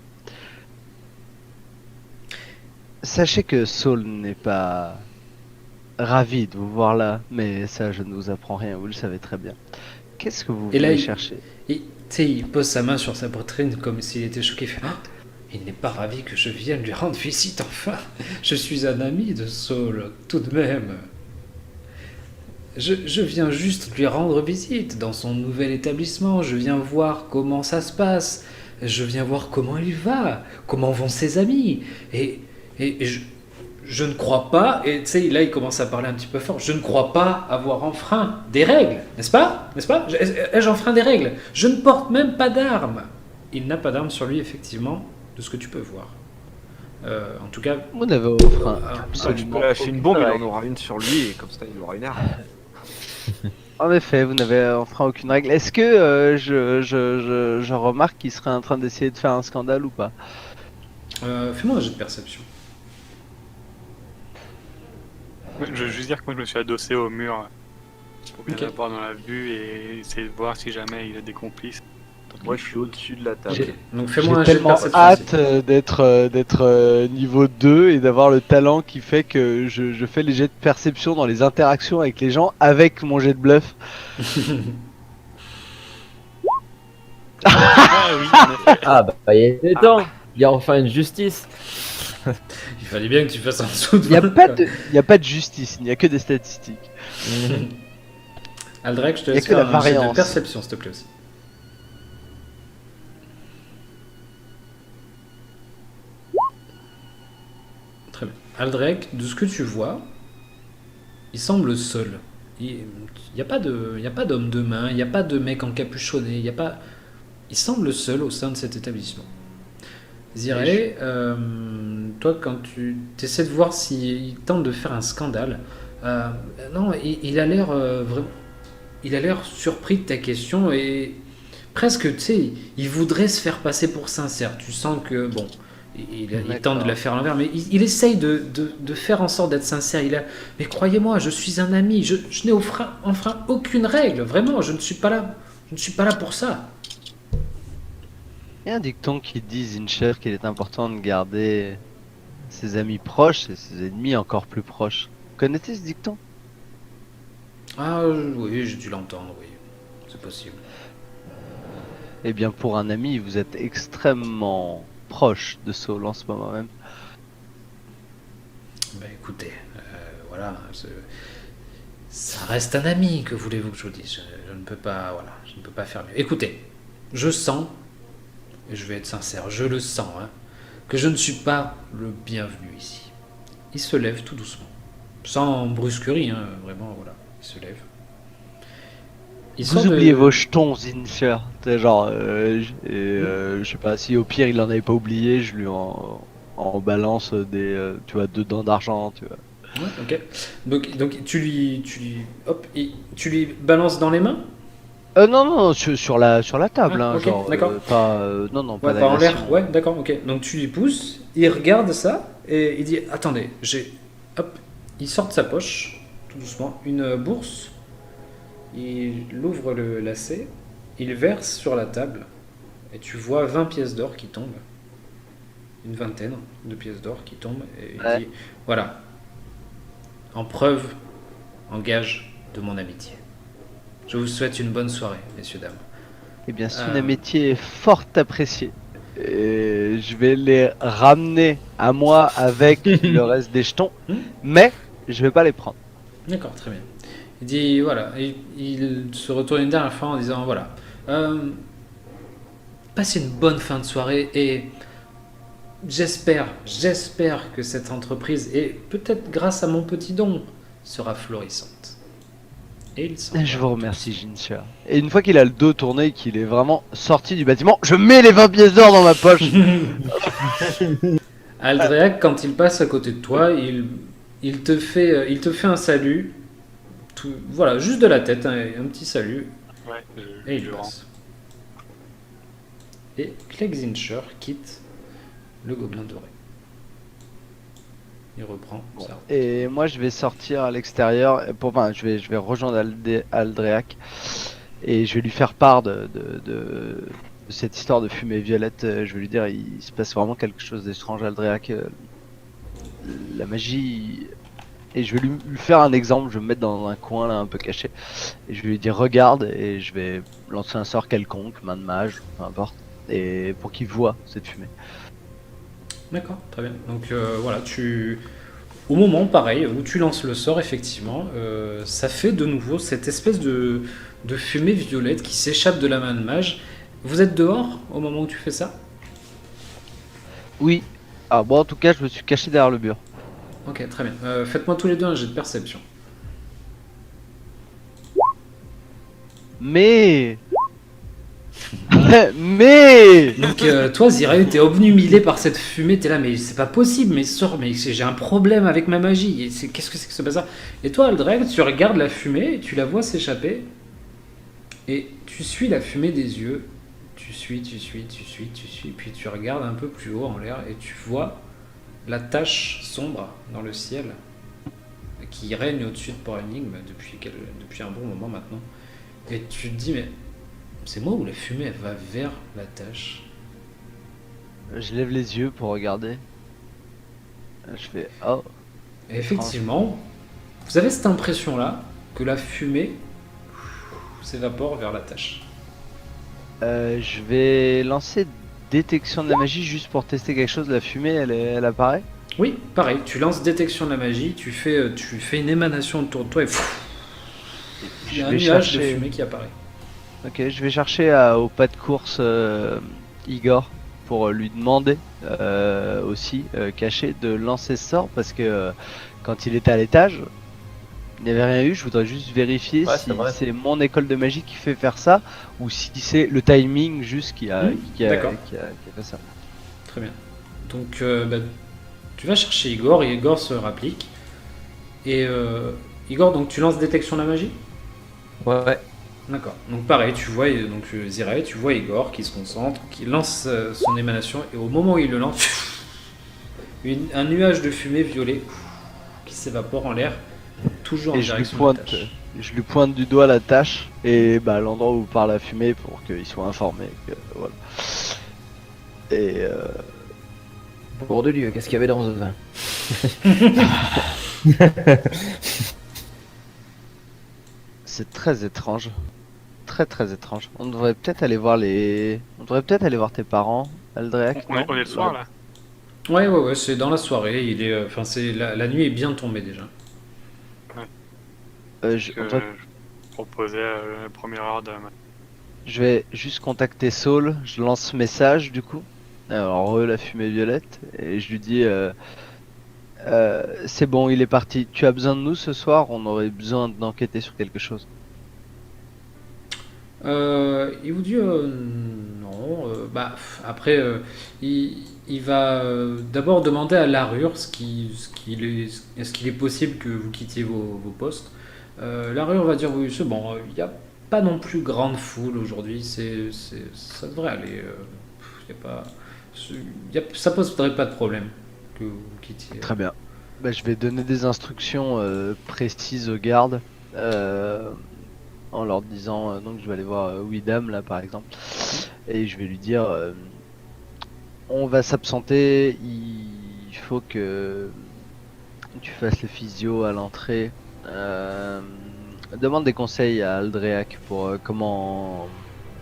Speaker 3: Sachez que Saul n'est pas ravi de vous voir là, mais ça, je ne vous apprends rien, vous le savez très bien. Qu'est-ce que vous
Speaker 1: Et là,
Speaker 3: voulez
Speaker 1: il,
Speaker 3: chercher?
Speaker 1: tu sais, il pose sa main sur sa poitrine comme s'il était choqué. Il fait, ah, il n'est pas ravi que je vienne lui rendre visite, enfin. Je suis un ami de Saul, tout de même. Je viens juste lui rendre visite dans son nouvel établissement. Je viens voir comment ça se passe. Je viens voir comment il va, comment vont ses amis. Et je ne crois pas, et tu sais, là il commence à parler un petit peu fort, je ne crois pas avoir enfreint des règles, n'est-ce pas? N'est-ce pas? Ai-je enfreint des règles? Je ne porte même pas d'armes. Il n'a pas d'armes sur lui, effectivement, de ce que tu peux voir. En tout cas,
Speaker 3: Vous n'avez offert
Speaker 1: Ah,
Speaker 2: Tu
Speaker 3: absolument
Speaker 2: peux lâcher une
Speaker 3: aucune
Speaker 2: bombe, il
Speaker 3: règle.
Speaker 2: en aura une sur lui, et comme ça, il aura une arme.
Speaker 3: En effet, vous n'avez enfreint aucune règle. Est-ce que je remarque qu'il serait en train d'essayer de faire un scandale ou pas?
Speaker 1: fais-moi un jeu de perception.
Speaker 4: Je veux juste dire que moi je me suis adossé au mur pour bien
Speaker 1: Ok.
Speaker 4: l'avoir dans la vue et essayer de voir si jamais il a des complices.
Speaker 2: Moi, je suis au-dessus de la table.
Speaker 3: J'ai-
Speaker 1: Donc
Speaker 3: J'ai
Speaker 1: fais-moi un jet de
Speaker 3: tellement
Speaker 1: perception.
Speaker 3: hâte d'être niveau 2 et d'avoir le talent qui fait que je fais les jets de perception dans les interactions avec les gens avec mon jet de bluff.
Speaker 4: Ah oui, en effet.
Speaker 5: Ah bah il est temps. Il y a enfin une justice.
Speaker 1: Il fallait bien que tu fasses en dessous de
Speaker 3: Il n'y a,
Speaker 1: 20,
Speaker 3: pas
Speaker 1: quoi.
Speaker 3: de- y a pas de justice, il n'y a que des statistiques.
Speaker 1: Aldrek, je te
Speaker 3: Y a
Speaker 1: laisse
Speaker 3: que la
Speaker 1: faire un jet de
Speaker 3: variance.
Speaker 1: perception, s'il te plaît aussi. Très bien. Aldrek, de ce que tu vois, il semble seul. Il n'y a pas d'homme de main, il n'y a pas de mec encapuchonné, il y a pas... Il semble seul au sein de cet établissement. Ziré, toi, quand tu essaies de voir s'il tente de faire un scandale, non, il a l'air vraiment... Il a l'air surpris de ta question et presque, tu sais, il voudrait se faire passer pour sincère. Tu sens que, bon, il tente de la faire à l'envers, mais il essaye de faire en sorte d'être sincère. Mais croyez-moi, je suis un ami, je n'ai enfreint aucune règle, vraiment, je ne suis pas là pour ça.
Speaker 3: Il y a un dicton qui dit, Zincher, qu'il est important de garder ses amis proches et ses ennemis encore plus proches. Vous connaissez ce dicton?
Speaker 1: Ah oui, j'ai dû l'entendre, oui, c'est possible.
Speaker 3: Eh bien, pour un ami, vous êtes extrêmement proche de Saul en ce moment même.
Speaker 1: Ben écoutez, voilà, ça reste un ami, que voulez-vous que je vous dise, je ne peux pas, voilà, je ne peux pas faire mieux. Écoutez, je sens, et je vais être sincère, je le sens, hein, que je ne suis pas le bienvenu ici. Il se lève tout doucement, sans brusquerie, hein, vraiment, voilà, il se lève. Il
Speaker 3: Vous
Speaker 1: sort de-
Speaker 3: oubliez vos jetons, Zincher. C'est genre, je sais pas si au pire il en avait pas oublié, je lui en balance des, tu vois, 2 dents d'argent, tu vois.
Speaker 1: Ouais, ok. Donc tu lui, hop, tu lui balances dans les mains.
Speaker 3: Non, sur la table,
Speaker 1: Ah,
Speaker 3: hein,
Speaker 1: ok,
Speaker 3: genre,
Speaker 1: d'accord.
Speaker 3: pas, non,
Speaker 1: Ouais,
Speaker 3: pas
Speaker 1: pas en l'air.
Speaker 3: d'agression.
Speaker 1: Ouais, d'accord, ok. Donc tu lui pousses, il regarde ça et il dit attendez, hop, il sort de sa poche tout doucement une bourse. Il ouvre le lacet, il verse sur la table et tu vois 20 pièces d'or qui tombent. Une vingtaine de pièces d'or qui tombent et il
Speaker 3: Ouais.
Speaker 1: dit voilà, en preuve, en gage de mon amitié. Je vous souhaite une bonne soirée, messieurs, dames.
Speaker 3: Eh bien, c'est
Speaker 1: Ah.
Speaker 3: une amitié fort appréciée. Et je vais les ramener à moi avec le reste des jetons, mais je vais pas les prendre.
Speaker 1: D'accord, très bien. Il dit voilà, il se retourne une dernière fois en disant voilà, passez une bonne fin de soirée et j'espère que cette entreprise, et peut-être grâce à mon petit don, sera florissante. Et il s'en
Speaker 3: Je
Speaker 1: va.
Speaker 3: vous remercie, Jincha. Et une fois qu'il a le dos tourné et qu'il est vraiment sorti du bâtiment, je mets les 20 pièces d'or dans ma poche.
Speaker 1: Aldreac, quand il passe à côté de toi, il te fait un salut, voilà, juste de la tête, un petit salut,
Speaker 4: Ouais,
Speaker 1: et il
Speaker 4: je rends.
Speaker 1: passe. Et Clegg Zincher quitte le gobelin doré. Il reprend sa route.
Speaker 3: Et moi, je vais sortir à l'extérieur. Enfin, je vais rejoindre Aldreac et je vais lui faire part de cette histoire de fumée violette. Je vais lui dire, il se passe vraiment quelque chose d'étrange, Aldreac. La magie. Et je vais lui faire un exemple. Je vais me mettre dans un coin là, un peu caché. Et je vais lui dire, regarde. Et je vais lancer un sort quelconque, main de mage, peu importe. Et pour qu'il voit cette fumée.
Speaker 1: D'accord, très bien. Donc voilà, au moment pareil où tu lances le sort, effectivement, ça fait de nouveau cette espèce de fumée violette qui s'échappe de la main de mage. Vous êtes dehors au moment où tu fais ça?
Speaker 3: Oui. Ah bon, en tout cas, je me suis caché derrière le mur.
Speaker 1: Ok, très bien. Faites-moi tous les deux un jet de perception.
Speaker 3: Mais mais
Speaker 1: Donc toi, Zirae, t'es obnubilé par cette fumée, t'es là, mais c'est pas possible, mais sors, mais j'ai un problème avec ma magie. Qu'est-ce que c'est que ce bazar? Et toi, Aldred, tu regardes la fumée, et tu la vois s'échapper, et tu suis la fumée des yeux. Tu suis, puis tu regardes un peu plus haut en l'air, et tu vois la tache sombre dans le ciel qui règne au-dessus de Port Énigme depuis un bon moment maintenant. Et tu te dis, mais C'est moi ou la fumée elle va vers la tâche?
Speaker 3: Je lève les yeux pour regarder. Je fais oh.
Speaker 1: Et effectivement, vous avez cette impression-là que la fumée s'évapore vers la tâche.
Speaker 3: Je vais lancer détection de la magie juste pour tester quelque chose. La fumée, elle apparaît.
Speaker 1: Oui, pareil, tu lances détection de la magie, tu fais une émanation autour de toi et il y a un nuage de fumée qui apparaît.
Speaker 3: Ok, je vais chercher au pas de course Igor pour lui demander aussi caché de lancer ce sort parce que quand il était à l'étage, il n'y avait rien eu. Je voudrais juste vérifier
Speaker 5: Ouais,
Speaker 3: si
Speaker 5: c'est vrai.
Speaker 3: c'est mon école de magie qui fait faire ça ou si c'est le timing juste
Speaker 1: D'accord.
Speaker 3: qui a fait ça.
Speaker 1: Très bien. Donc, tu vas chercher Igor et Igor se rapplique. Et Igor, donc tu lances détection de la magie?
Speaker 5: Ouais.
Speaker 1: D'accord. Donc pareil, tu vois donc Zirai, tu vois Igor qui se concentre, qui lance son émanation et au moment où il le lance, un nuage de fumée violet qui s'évapore en l'air, toujours en
Speaker 3: Et je lui
Speaker 1: direction de la
Speaker 3: pointe,
Speaker 1: tâche.
Speaker 3: du doigt la tâche et l'endroit où part la fumée pour qu'il soit informé. Voilà. Et
Speaker 5: Pour de Dieu, qu'est-ce qu'il y avait dans ce vin?
Speaker 3: c'est très étrange. Très très étrange. On devrait peut-être aller voir tes parents, Aldreac.
Speaker 4: On est
Speaker 3: non
Speaker 4: le soir là.
Speaker 1: Ouais, c'est dans la soirée. Il est, enfin, c'est la nuit est bien tombée déjà.
Speaker 3: On devrait-
Speaker 4: Je proposais la première heure de.
Speaker 3: Je vais juste contacter Saul. Je lance ce message du coup. Alors la fumée violette et je lui dis c'est bon, il est parti. Tu as besoin de nous ce soir? On aurait besoin d'enquêter sur quelque chose.
Speaker 1: Il vous dit non. Après, il va d'abord demander à Larure est-ce qu'il est possible que vous quittiez vos postes. Larure va dire oui, c'est bon. Il n'y a pas non plus grande foule aujourd'hui. Ça devrait aller. Il y a pas, ça poserait pas de problème que vous quittiez.
Speaker 3: Très bien. Je vais donner des instructions précises aux gardes en leur disant donc je vais aller voir Widam là par exemple et je vais lui dire on va s'absenter, il faut que tu fasses le physio à l'entrée. Demande des conseils à Aldreac pour comment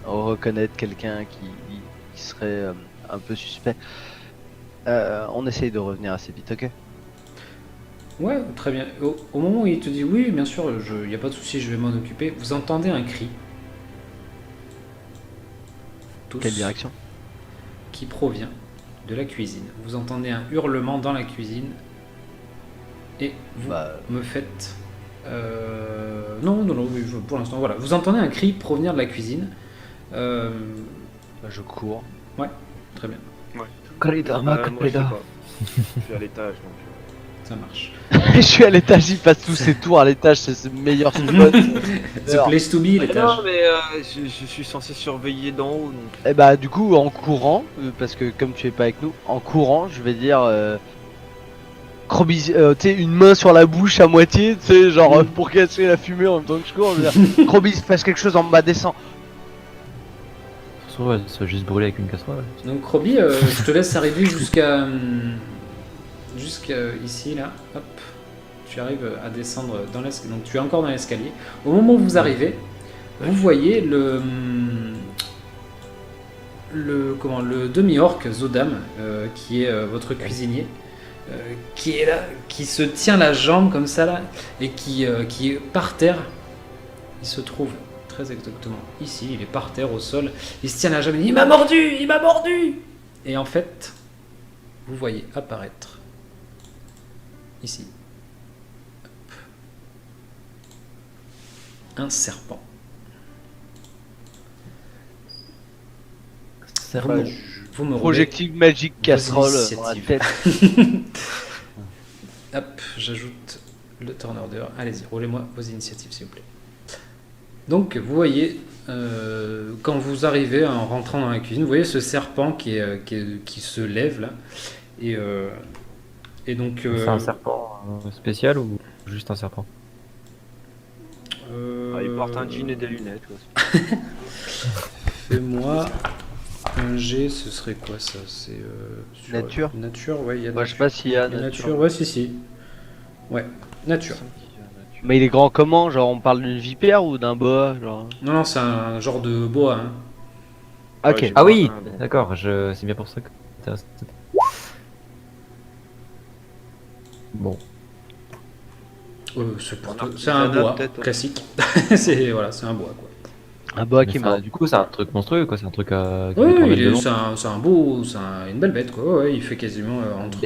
Speaker 3: reconnaître quelqu'un qui serait un peu suspect. On essaye de revenir assez vite, ok?
Speaker 1: Ouais, très bien. Au moment où il te dit oui, bien sûr, il n'y a pas de souci, je vais m'en occuper, vous entendez un cri. Tous,
Speaker 3: Quelle direction?
Speaker 1: qui provient de la cuisine. Vous entendez un hurlement dans la cuisine et vous me faites... Non, oui, pour l'instant, voilà. Vous entendez un cri provenir de la cuisine.
Speaker 3: Je cours.
Speaker 1: Ouais, très bien.
Speaker 5: Corridor,
Speaker 2: Moi, je sais
Speaker 5: corridor.
Speaker 2: pas. Je suis à l'étage donc.
Speaker 1: Ça marche.
Speaker 3: Je suis à l'étage, il passe tous ses tours à l'étage, c'est le meilleur spot.
Speaker 1: The place to be, l'étage.
Speaker 2: Non, mais je suis censé surveiller d'en haut donc.
Speaker 3: Et du coup, en courant, parce que comme tu es pas avec nous, en courant, je vais dire Krobis, tu sais, une main sur la bouche à moitié, tu sais, genre pour casser la fumée en même temps que je cours. Je vais dire Krobis, fais quelque chose en bas, descend.
Speaker 5: Ça va juste brûler avec une casserole.
Speaker 1: Donc Roby, je te laisse arriver jusqu'à ici là. Hop, tu arrives à descendre dans l'escalier. Donc tu es encore dans l'escalier. Au moment où vous arrivez, vous voyez le demi-orc Zodam, qui est votre cuisinier, qui est là, qui se tient la jambe comme ça là, et qui est par terre. Il se trouve très exactement ici, il est par terre au sol, il se tient la jambe, il dit, il m'a mordu. Et en fait, vous voyez apparaître ici un serpent.
Speaker 5: Serpent.
Speaker 1: Vous me roulez
Speaker 3: Projectile magique casserole dans la
Speaker 1: initiatives.
Speaker 3: tête.
Speaker 1: Hop, j'ajoute le turn order. Allez-y, roulez-moi vos initiatives s'il vous plaît. Donc vous voyez, quand vous arrivez en rentrant dans la cuisine, vous voyez ce serpent qui se lève là. Et donc...
Speaker 5: C'est un serpent spécial ou juste un serpent?
Speaker 2: Ah, il porte un jean et des lunettes. Quoi.
Speaker 1: Fais-moi un G, ce serait quoi ça? C'est sur-
Speaker 3: Nature.
Speaker 1: Nature, ouais, il y a
Speaker 3: Moi, je sais pas s'il y a
Speaker 1: Il y a
Speaker 3: nature.
Speaker 1: ouais, si. Ouais, nature.
Speaker 3: Mais il est grand comment? Genre, on parle d'une vipère ou d'un boa? Genre...
Speaker 1: Non, non, c'est un genre de boa. Hein.
Speaker 3: Ok.
Speaker 2: Ouais, j'ai-
Speaker 5: Ah oui,
Speaker 2: bon.
Speaker 5: d'accord, c'est bien pour ça que ça intéresse. Bon, C'est un
Speaker 2: Artisanat,
Speaker 1: bois
Speaker 2: peut-être, ouais.
Speaker 1: classique. Voilà, c'est un bois quoi.
Speaker 3: Un boa
Speaker 5: mais
Speaker 3: qui
Speaker 5: enfin,
Speaker 3: mord.
Speaker 5: du coup, c'est un truc monstrueux, quoi. C'est un truc qui
Speaker 1: Ouais,
Speaker 5: fait 3 mètres de long.
Speaker 1: c'est une belle bête quoi. Ouais, il fait quasiment entre.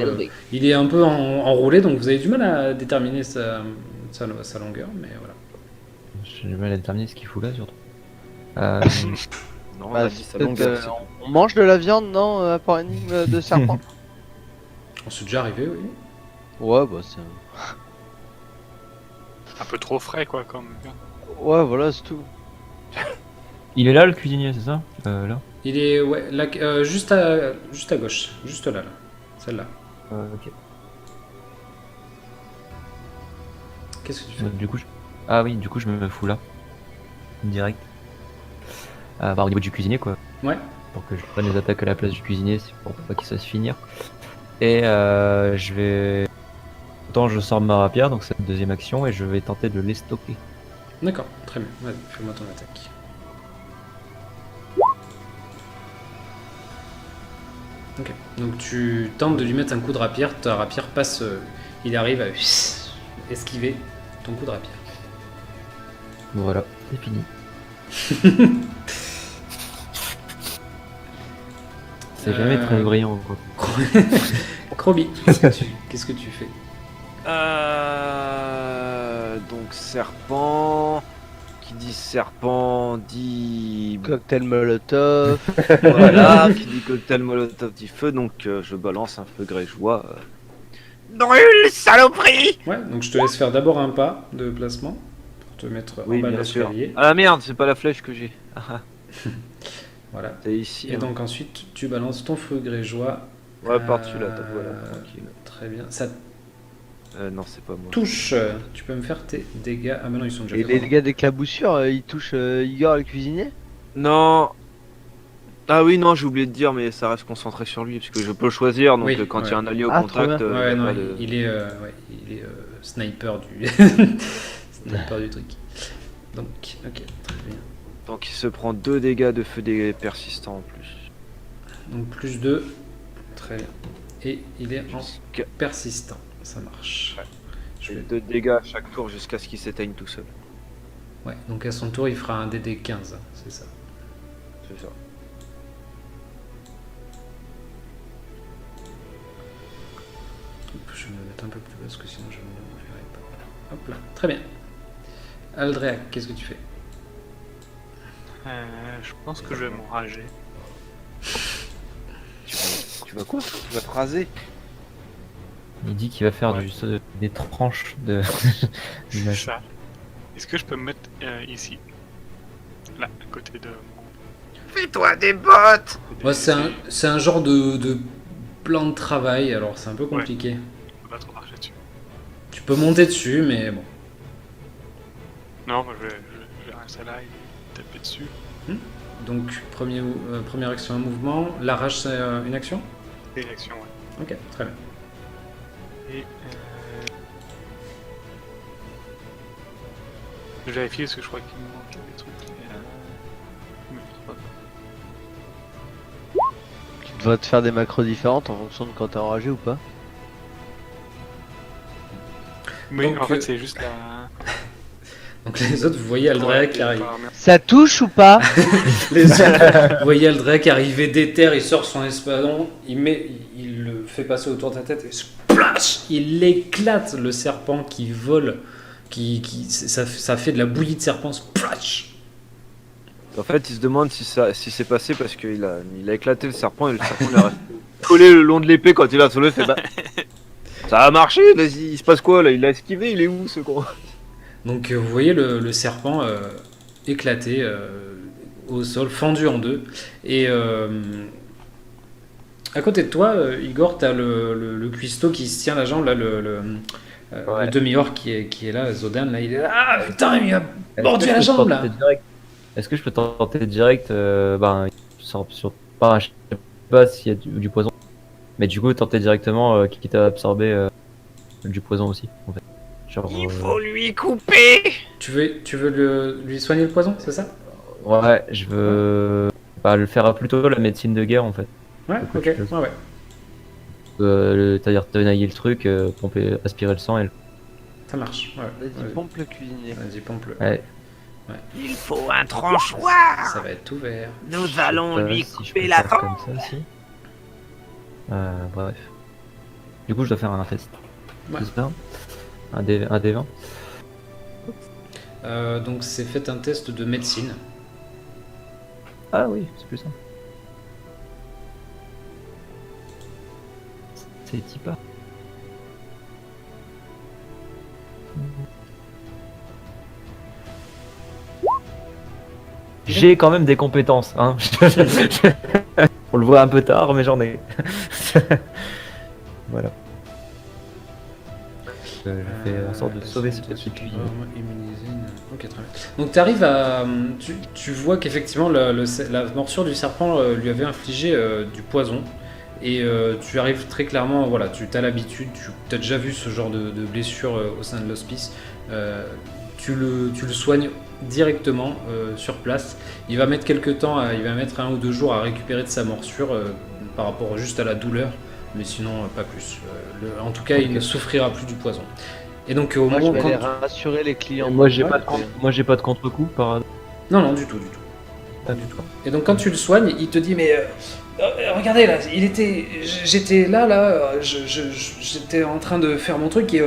Speaker 1: Il est un peu enroulé donc vous avez du mal à déterminer sa longueur, mais voilà.
Speaker 5: J'ai du mal à déterminer ce qu'il fout là, surtout.
Speaker 2: Non, on
Speaker 3: Bah,
Speaker 2: a dit
Speaker 3: c'est
Speaker 2: sa
Speaker 3: peut-être,
Speaker 2: longueur. c'est tout.
Speaker 3: on mange de la viande, non, par énigme de serpent?
Speaker 1: On s'est déjà arrivé, oui.
Speaker 3: Ouais, bah c'est...
Speaker 4: Un peu trop frais, quoi, comme.
Speaker 3: Ouais, voilà, c'est tout.
Speaker 5: Il est là, le cuisinier, c'est ça? Là.
Speaker 1: Il est ouais, là, juste à gauche, juste là, celle-là.
Speaker 5: Ok.
Speaker 1: Qu'est-ce que tu fais?
Speaker 5: Donc, du coup, ah oui, du coup, je me fous là. Direct. Bah, au niveau du cuisinier, quoi.
Speaker 1: Ouais.
Speaker 5: Pour que je prenne les attaques à la place du cuisinier, c'est pour pas qu'il se fasse finir. Et je vais. Autant je sors ma rapière, donc c'est la deuxième action, et je vais tenter de les stopper.
Speaker 1: D'accord, très bien. Vas-y, fais-moi ton attaque. Ok. Donc tu tentes de lui mettre un coup de rapière, ta rapière passe, il arrive à esquiver ton coup de rapière.
Speaker 5: Voilà, c'est fini. C'est jamais très brillant, quoi.
Speaker 1: Croby, qu'est-ce que tu fais?
Speaker 2: Donc serpent. Qui dit serpent dit.
Speaker 3: Cocktail molotov.
Speaker 2: Voilà, qui dit cocktail molotov dit feu, donc je balance un feu grégeois. Brûle, saloperie!
Speaker 1: Ouais, donc je te laisse faire d'abord un pas de placement pour te mettre en
Speaker 2: Oui,
Speaker 1: bas de
Speaker 2: bien sûr.
Speaker 1: l'escalier.
Speaker 2: Ah la merde, c'est pas la flèche que j'ai. Ah,
Speaker 1: Voilà.
Speaker 2: c'est ici.
Speaker 1: Et
Speaker 2: hein.
Speaker 1: donc ensuite tu balances ton feu grégeois.
Speaker 2: Ouais, par-dessus la table, voilà,
Speaker 1: Euh,
Speaker 2: tranquille.
Speaker 1: Très bien. Ça
Speaker 2: Non, c'est pas moi.
Speaker 1: touche. Tu peux me faire tes dégâts. Ah, mais non, ils sont déjà
Speaker 3: Et
Speaker 1: faits.
Speaker 3: les gars d'éclaboussure, ils touchent Igor le cuisinier?
Speaker 2: Non. Ah oui, non, j'ai oublié de dire, mais ça reste concentré sur lui, parce que je peux le choisir, donc
Speaker 1: Oui,
Speaker 2: quand il y
Speaker 1: ouais.
Speaker 2: a un allié au
Speaker 3: Ah, trop
Speaker 2: contact,
Speaker 3: bien.
Speaker 2: il y
Speaker 1: Ouais,
Speaker 2: a
Speaker 1: non,
Speaker 2: pas de-
Speaker 1: il est, sniper du sniper du truc. Donc, ok, très bien.
Speaker 2: Donc il se prend 2 dégâts de feu des persistants en plus.
Speaker 1: Donc plus 2, très bien. Et il est en
Speaker 2: Jusqu'à
Speaker 1: persistant, ça marche. Je vais-
Speaker 2: 2 dégâts à chaque tour jusqu'à ce qu'il s'éteigne tout seul.
Speaker 1: Ouais, donc à son tour, il fera un DD 15, c'est ça.
Speaker 2: C'est ça.
Speaker 1: Hop, je vais me mettre un peu plus bas parce que sinon je ne le verrai pas. Hop là, très bien. Aldréac, qu'est-ce que tu fais?
Speaker 4: Je pense que je vais m'enrager.
Speaker 2: Tu vas quoi? Tu vas te raser?
Speaker 5: Il dit qu'il va faire
Speaker 4: Ouais.
Speaker 5: des tranches de.
Speaker 4: C'est ça. Est-ce que je peux me mettre ici? Là, à côté de mon.
Speaker 2: Fais-toi des bottes!
Speaker 1: Ouais, c'est un genre de plan de travail, alors c'est un peu compliqué.
Speaker 4: Je peux pas trop marcher dessus.
Speaker 1: Tu peux monter dessus, mais bon.
Speaker 4: Non, moi, je vais rester là et taper dessus.
Speaker 1: Donc, première action, un mouvement. La rage, c'est une action?
Speaker 4: Et l'action, ouais.
Speaker 1: Ok, très bien.
Speaker 4: Et je vérifie parce que je crois qu'il me manque des trucs. Oui, c'est pas
Speaker 3: Tu devrais te faire des macros différentes en fonction de quand t'es enragé ou pas.
Speaker 1: Donc,
Speaker 4: Oui, en fait, c'est juste la.
Speaker 1: Donc les autres, vous voyez Aldréac qui arrive.
Speaker 3: Ça touche ou pas?
Speaker 1: Les autres, vous voyez Aldréac arriver déter, il sort son espadon, il le fait passer autour de ta tête et splash, il éclate le serpent qui vole, ça fait de la bouillie de serpent, splash.
Speaker 2: En fait, il se demande si c'est passé parce qu'il a éclaté le serpent et le serpent il a resté collé le long de l'épée quand il a soulevé. Fait bah, ça a marché, vas-y, il se passe quoi là? Il a esquivé, il est où ce con?
Speaker 1: Donc vous voyez le serpent éclaté au sol, fendu en deux. Et à côté de toi, Igor, t'as le cuistot qui se tient la jambe, là,
Speaker 5: Ouais.
Speaker 1: Le demi-orc qui est là, Zodan, là, il est là. Ah putain, il a
Speaker 5: Est-ce
Speaker 1: mordu
Speaker 5: que
Speaker 1: à la
Speaker 5: je peux
Speaker 1: jambe là.
Speaker 5: tenter direct Est-ce que je peux tenter direct pas, je sais pas s'il y a du poison, mais du coup tenter directement quitte à absorber du poison aussi en fait. Genre,
Speaker 2: lui couper.
Speaker 1: Tu veux lui soigner le poison, c'est ça?
Speaker 5: ouais, je veux le faire plutôt la médecine de guerre en fait.
Speaker 1: Ouais,
Speaker 5: Du coup,
Speaker 1: ok,
Speaker 5: tu peux-
Speaker 1: ouais.
Speaker 5: C'est-à-dire tenailler le truc, pomper, aspirer le sang et
Speaker 1: Ça marche. Ouais.
Speaker 3: Vas-y, pompe le cuisinier.
Speaker 1: Vas-y, pompe-le.
Speaker 5: ouais.
Speaker 2: Il faut un tranchoir.
Speaker 1: Ça va être tout vert.
Speaker 2: Nous
Speaker 5: Je sais
Speaker 2: allons
Speaker 5: pas
Speaker 2: lui
Speaker 5: si je
Speaker 2: couper
Speaker 5: peux
Speaker 2: la
Speaker 5: faire
Speaker 2: tête.
Speaker 5: comme ça, si. Bref. Du coup, je dois faire un test.
Speaker 1: Ouais.
Speaker 5: C'est ça un D20.
Speaker 1: Donc, c'est fait un test de médecine.
Speaker 5: Ah oui, c'est plus simple. C'est Tipa. J'ai quand même des compétences, hein. On le voit un peu tard, mais j'en ai. Voilà. Je fais en sorte de sauver ce petit cuisinier.
Speaker 1: Ok, très bien. Donc tu arrives à... Tu vois qu'effectivement la morsure du serpent lui avait infligé du poison. Et tu arrives très clairement, voilà, tu as l'habitude, tu as déjà vu ce genre de blessure au sein de l'hospice. Tu le soignes directement sur place. Il va mettre quelques temps, il va mettre 1 ou 2 jours à récupérer de sa morsure par rapport juste à la douleur. Mais sinon, pas plus. En tout cas, il ne souffrira plus du poison. Et donc, au
Speaker 3: Moi, je
Speaker 1: moment
Speaker 3: vais
Speaker 1: quand...
Speaker 3: aller rassurer les clients.
Speaker 5: Moi j'ai
Speaker 1: Ouais,
Speaker 5: pas de moi j'ai pas de contre-coup par
Speaker 1: Non, du tout.
Speaker 5: pas du tout.
Speaker 1: Et donc quand tu le soignes, il te dit mais regardez là, j'étais là, j'étais en train de faire mon truc et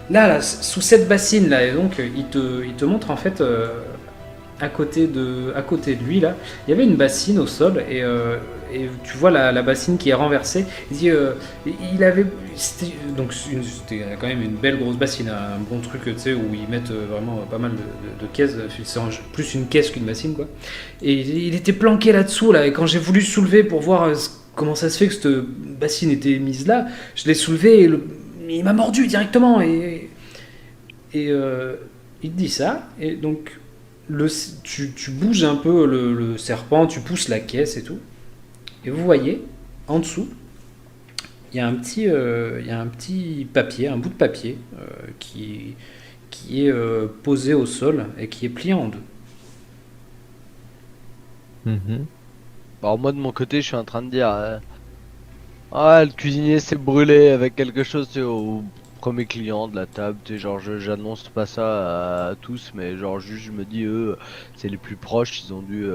Speaker 1: là sous cette bassine là, et donc il te montre en fait à côté de lui là, il y avait une bassine au sol et tu vois la bassine qui est renversée. Il dit c'était quand même une belle grosse bassine, un bon truc tu sais où ils mettent vraiment pas mal de caisses, c'est plus une caisse qu'une bassine quoi. Et il était planqué là-dessous là, et quand j'ai voulu soulever pour voir comment ça se fait que cette bassine était mise là, je l'ai soulevé et il m'a mordu directement et il te dit ça et donc tu bouges un peu le serpent, tu pousses la caisse et tout. Et vous voyez, en dessous, il y a un petit papier, un bout de papier qui est posé au sol et qui est plié en deux.
Speaker 3: Alors moi de mon côté, je suis en train de dire ah, le cuisinier s'est brûlé avec quelque chose, tu sais, au premier client de la table, tu sais, genre j'annonce pas ça à tous, mais genre juste je me dis eux, c'est les plus proches, ils ont dû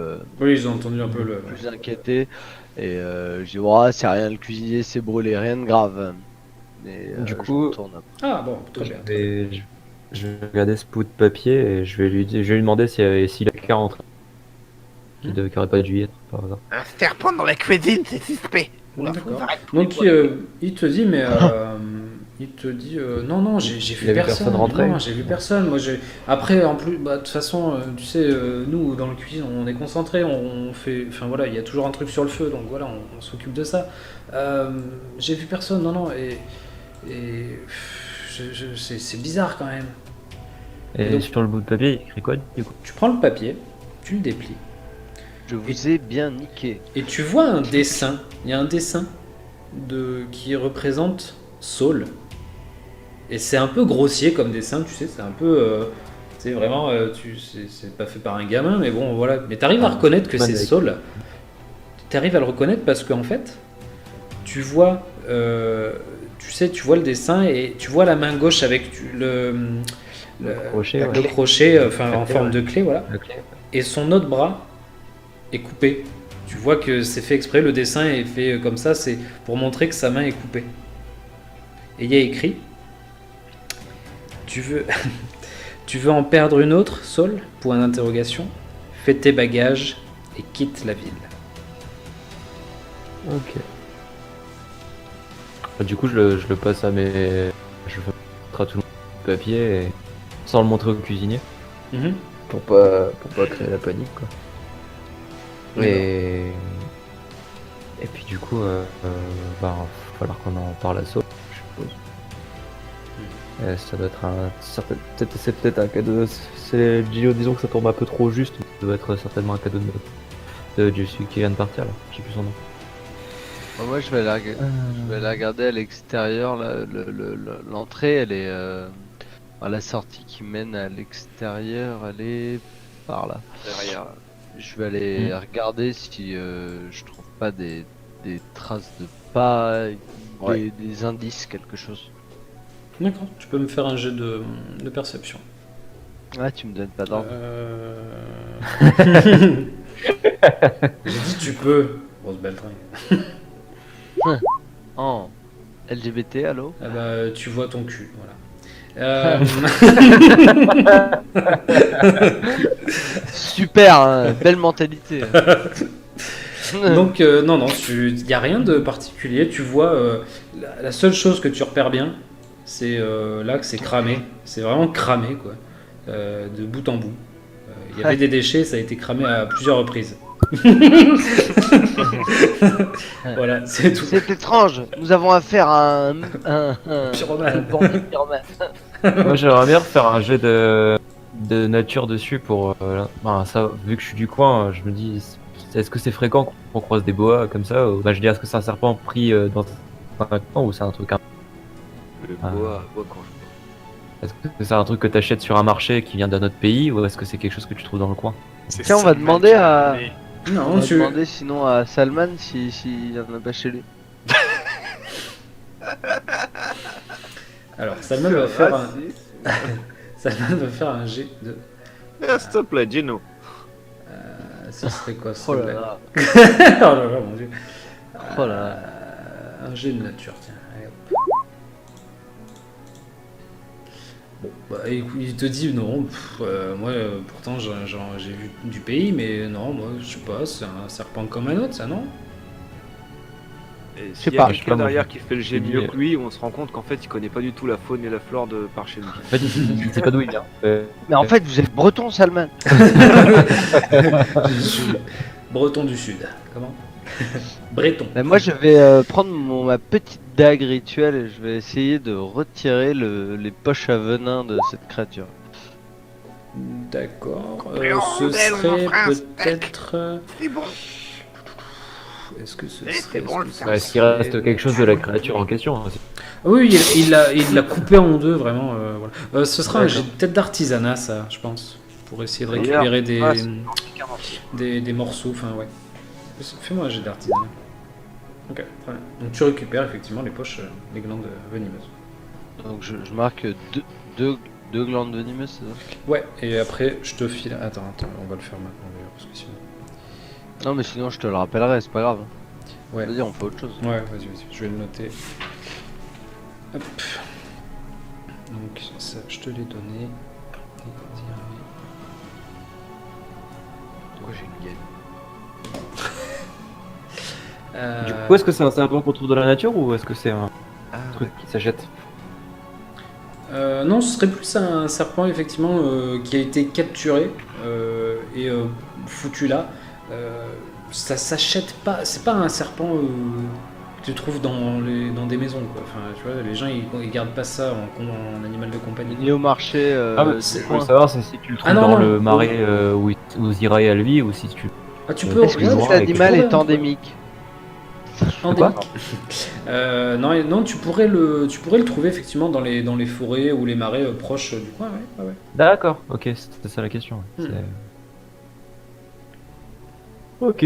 Speaker 1: Oui, ils ont entendu un peu le...
Speaker 3: plus inquiéter et je dis ouais, c'est rien, le cuisinier s'est brûlé, rien de grave. Et
Speaker 5: Du
Speaker 3: je
Speaker 5: coup,
Speaker 3: retourne après.
Speaker 1: Ah bon, très
Speaker 5: Je
Speaker 1: bien.
Speaker 5: vais regarder ce bout de papier et je vais lui demander s'il a qu'à rentrer. Qui aurait pas dû y être par hasard.
Speaker 2: Un serpent dans la cuisine, c'est suspect.
Speaker 1: D'accord. Donc il te dit mais il te dit non j'ai
Speaker 5: Il
Speaker 1: vu
Speaker 5: a vu
Speaker 1: personne
Speaker 5: personne rentrer.
Speaker 1: non j'ai vu personne moi après en plus de toute façon tu sais nous dans le cuisine on est concentré on fait enfin voilà il y a toujours un truc sur le feu donc voilà on s'occupe de ça j'ai vu personne non et c'est bizarre quand même.
Speaker 5: Et
Speaker 1: donc-
Speaker 5: sur le bout de papier, il écrit quoi du coup?
Speaker 1: Tu prends le papier, tu le déplies
Speaker 3: Je vous ai bien niqué.
Speaker 1: et tu vois un dessin. Il y a un dessin qui représente Saul. Et c'est un peu grossier comme dessin, tu sais, c'est un peu. C'est vraiment. C'est pas fait par un gamin, mais bon, voilà. Mais t'arrives à reconnaître que c'est
Speaker 5: magnifique.
Speaker 1: Saul. T'arrives à le reconnaître parce qu'en fait, tu vois. Tu sais, tu vois le dessin et tu vois la main gauche avec le
Speaker 5: crochet, ouais.
Speaker 1: le crochet, enfin en
Speaker 5: Clé,
Speaker 1: forme
Speaker 5: ouais.
Speaker 1: de clé, voilà.
Speaker 5: Ok.
Speaker 1: Et son autre bras est coupé. Tu vois que c'est fait exprès, le dessin est fait comme ça, c'est pour montrer que sa main est coupée. Et il y a écrit tu veux en perdre une autre, Saul? Point d'interrogation. Fais tes bagages et quitte la ville.
Speaker 5: Ok. Du coup, je le passe à mes. Je le fais à tout le monde le papier et... sans le montrer au cuisinier.
Speaker 1: Mhm.
Speaker 5: Pour pas créer la panique quoi. Et puis du coup, va falloir qu'on en parle à Saul, je suppose. Ça doit être c'est peut-être un cadeau. Disons que ça tombe un peu trop juste. Mais ça doit être certainement un cadeau de celui qui vient de partir là. Je sais plus son nom.
Speaker 3: Moi, je vais la regarder à l'extérieur. Là, l'entrée, elle est la sortie qui mène à l'extérieur, elle est par là.
Speaker 2: Derrière.
Speaker 3: Je vais aller regarder si je trouve pas des traces de pas, des indices, quelque chose.
Speaker 1: D'accord, tu peux me faire un jet de perception.
Speaker 3: Ah, tu me donnes pas d'ordre.
Speaker 1: J'ai dit tu peux, grosse Beltringue.
Speaker 3: Oh, LGBT, allô?
Speaker 1: Ah bah, tu vois ton cul, voilà.
Speaker 3: Super, hein, belle mentalité.
Speaker 1: Donc, non, il n'y a rien de particulier. Tu vois, la seule chose que tu repères bien, c'est là que c'est cramé. C'est vraiment cramé, quoi. De bout en bout. Il y avait des déchets, ça a été cramé à plusieurs reprises. Voilà, c'est tout.
Speaker 3: C'est étrange, nous avons affaire à un
Speaker 1: Pyromane.
Speaker 3: bandit pyromane.
Speaker 5: Moi j'aimerais bien faire un jet de nature dessus pour. Ça, vu que je suis du coin, je me dis, est-ce que c'est fréquent qu'on croise des boas comme ça ou, je dis, est-ce que c'est un serpent pris dans un coin ou c'est un truc.
Speaker 2: Le bois quand je
Speaker 5: Est-ce que c'est un truc que t'achètes sur un marché qui vient d'un autre pays ou est-ce que c'est quelque chose que tu trouves dans le coin?
Speaker 3: Tiens, on va demander à. On
Speaker 1: Non,
Speaker 3: va demander sinon à Salman s'il y en a pas chez lui.
Speaker 1: Alors, Salman va faire Salman va faire un jet de.
Speaker 2: s'il te plaît, Gino.
Speaker 1: Ce serait quoi ça?
Speaker 3: Oh là là.
Speaker 1: Oh là là, mon dieu.
Speaker 3: Oh là là.
Speaker 1: Un jet de nature, tiens. Allez, hop. Bon, bah, écoute, il te dit non. Moi, pourtant, j'ai vu du pays, mais non, moi, je sais pas, c'est un serpent comme un autre, ça, non?
Speaker 2: Et
Speaker 3: sais
Speaker 2: s'il y a
Speaker 3: pas,
Speaker 2: quelqu'un
Speaker 5: moi,
Speaker 2: derrière
Speaker 5: je-
Speaker 2: qui fait le jet mieux que lui, on se rend compte qu'en fait il connaît pas du tout la faune et la flore de par chez lui.
Speaker 5: En fait, il sait pas d'où il vient.
Speaker 3: Mais en fait, vous êtes breton, Salman.
Speaker 1: Je suis breton du sud. Comment? Breton.
Speaker 3: Mais moi, je vais prendre ma petite dague rituelle et je vais essayer de retirer les poches à venin de cette créature.
Speaker 1: D'accord. Ce serait peut-être. Est-ce que ce serait.
Speaker 5: Est-ce qu'il reste quelque chose de la créature en question aussi?
Speaker 1: Oui, il l'a coupé en deux, vraiment. Voilà. Ce sera un jet peut-être d'artisanat, ça, je pense. Pour essayer de récupérer des morceaux. Enfin, ouais. Fais-moi un jet d'artisanat. Ok, très bien. Donc tu récupères effectivement les poches, les glandes venimeuses.
Speaker 3: Donc je marque deux glandes venimeuses, c'est ça?
Speaker 1: Ouais, et après je te file. Attends, on va le faire maintenant d'ailleurs, parce que sinon.
Speaker 3: Non, mais sinon, je te le rappellerai, c'est pas grave.
Speaker 1: Ouais.
Speaker 3: Vas-y, on fait autre chose.
Speaker 1: Ouais, vas-y, je vais le noter. Hop. Donc ça, je te l'ai donné.
Speaker 2: Pourquoi j'ai une gaine?
Speaker 5: Du coup, est-ce que c'est un serpent qu'on trouve dans la nature ou est-ce que c'est un truc qui s'achète?
Speaker 1: Non, ce serait plus un serpent effectivement qui a été capturé et foutu là. Ça s'achète pas, c'est pas un serpent que tu trouves dans des maisons, quoi. Enfin, tu vois, les gens ils gardent pas ça en animal de compagnie.
Speaker 3: Il est au marché.
Speaker 1: c'est-
Speaker 3: du
Speaker 5: Faut
Speaker 3: coin.
Speaker 5: savoir c'est si tu le trouves
Speaker 1: Ah, non,
Speaker 5: dans
Speaker 1: non.
Speaker 5: le marais où il ira à lui ou si tu.
Speaker 1: Ah, tu peux.
Speaker 3: Est-ce que
Speaker 5: Ouais,
Speaker 3: cet
Speaker 5: ouais,
Speaker 3: animal
Speaker 1: tu
Speaker 3: est
Speaker 1: pourrais,
Speaker 3: endémique?
Speaker 1: endémique. Non, tu pourrais le trouver effectivement dans les forêts ou les marais proches du coin, ouais.
Speaker 5: D'accord, ok, c'était ça la question.
Speaker 1: Hmm.
Speaker 5: Ok.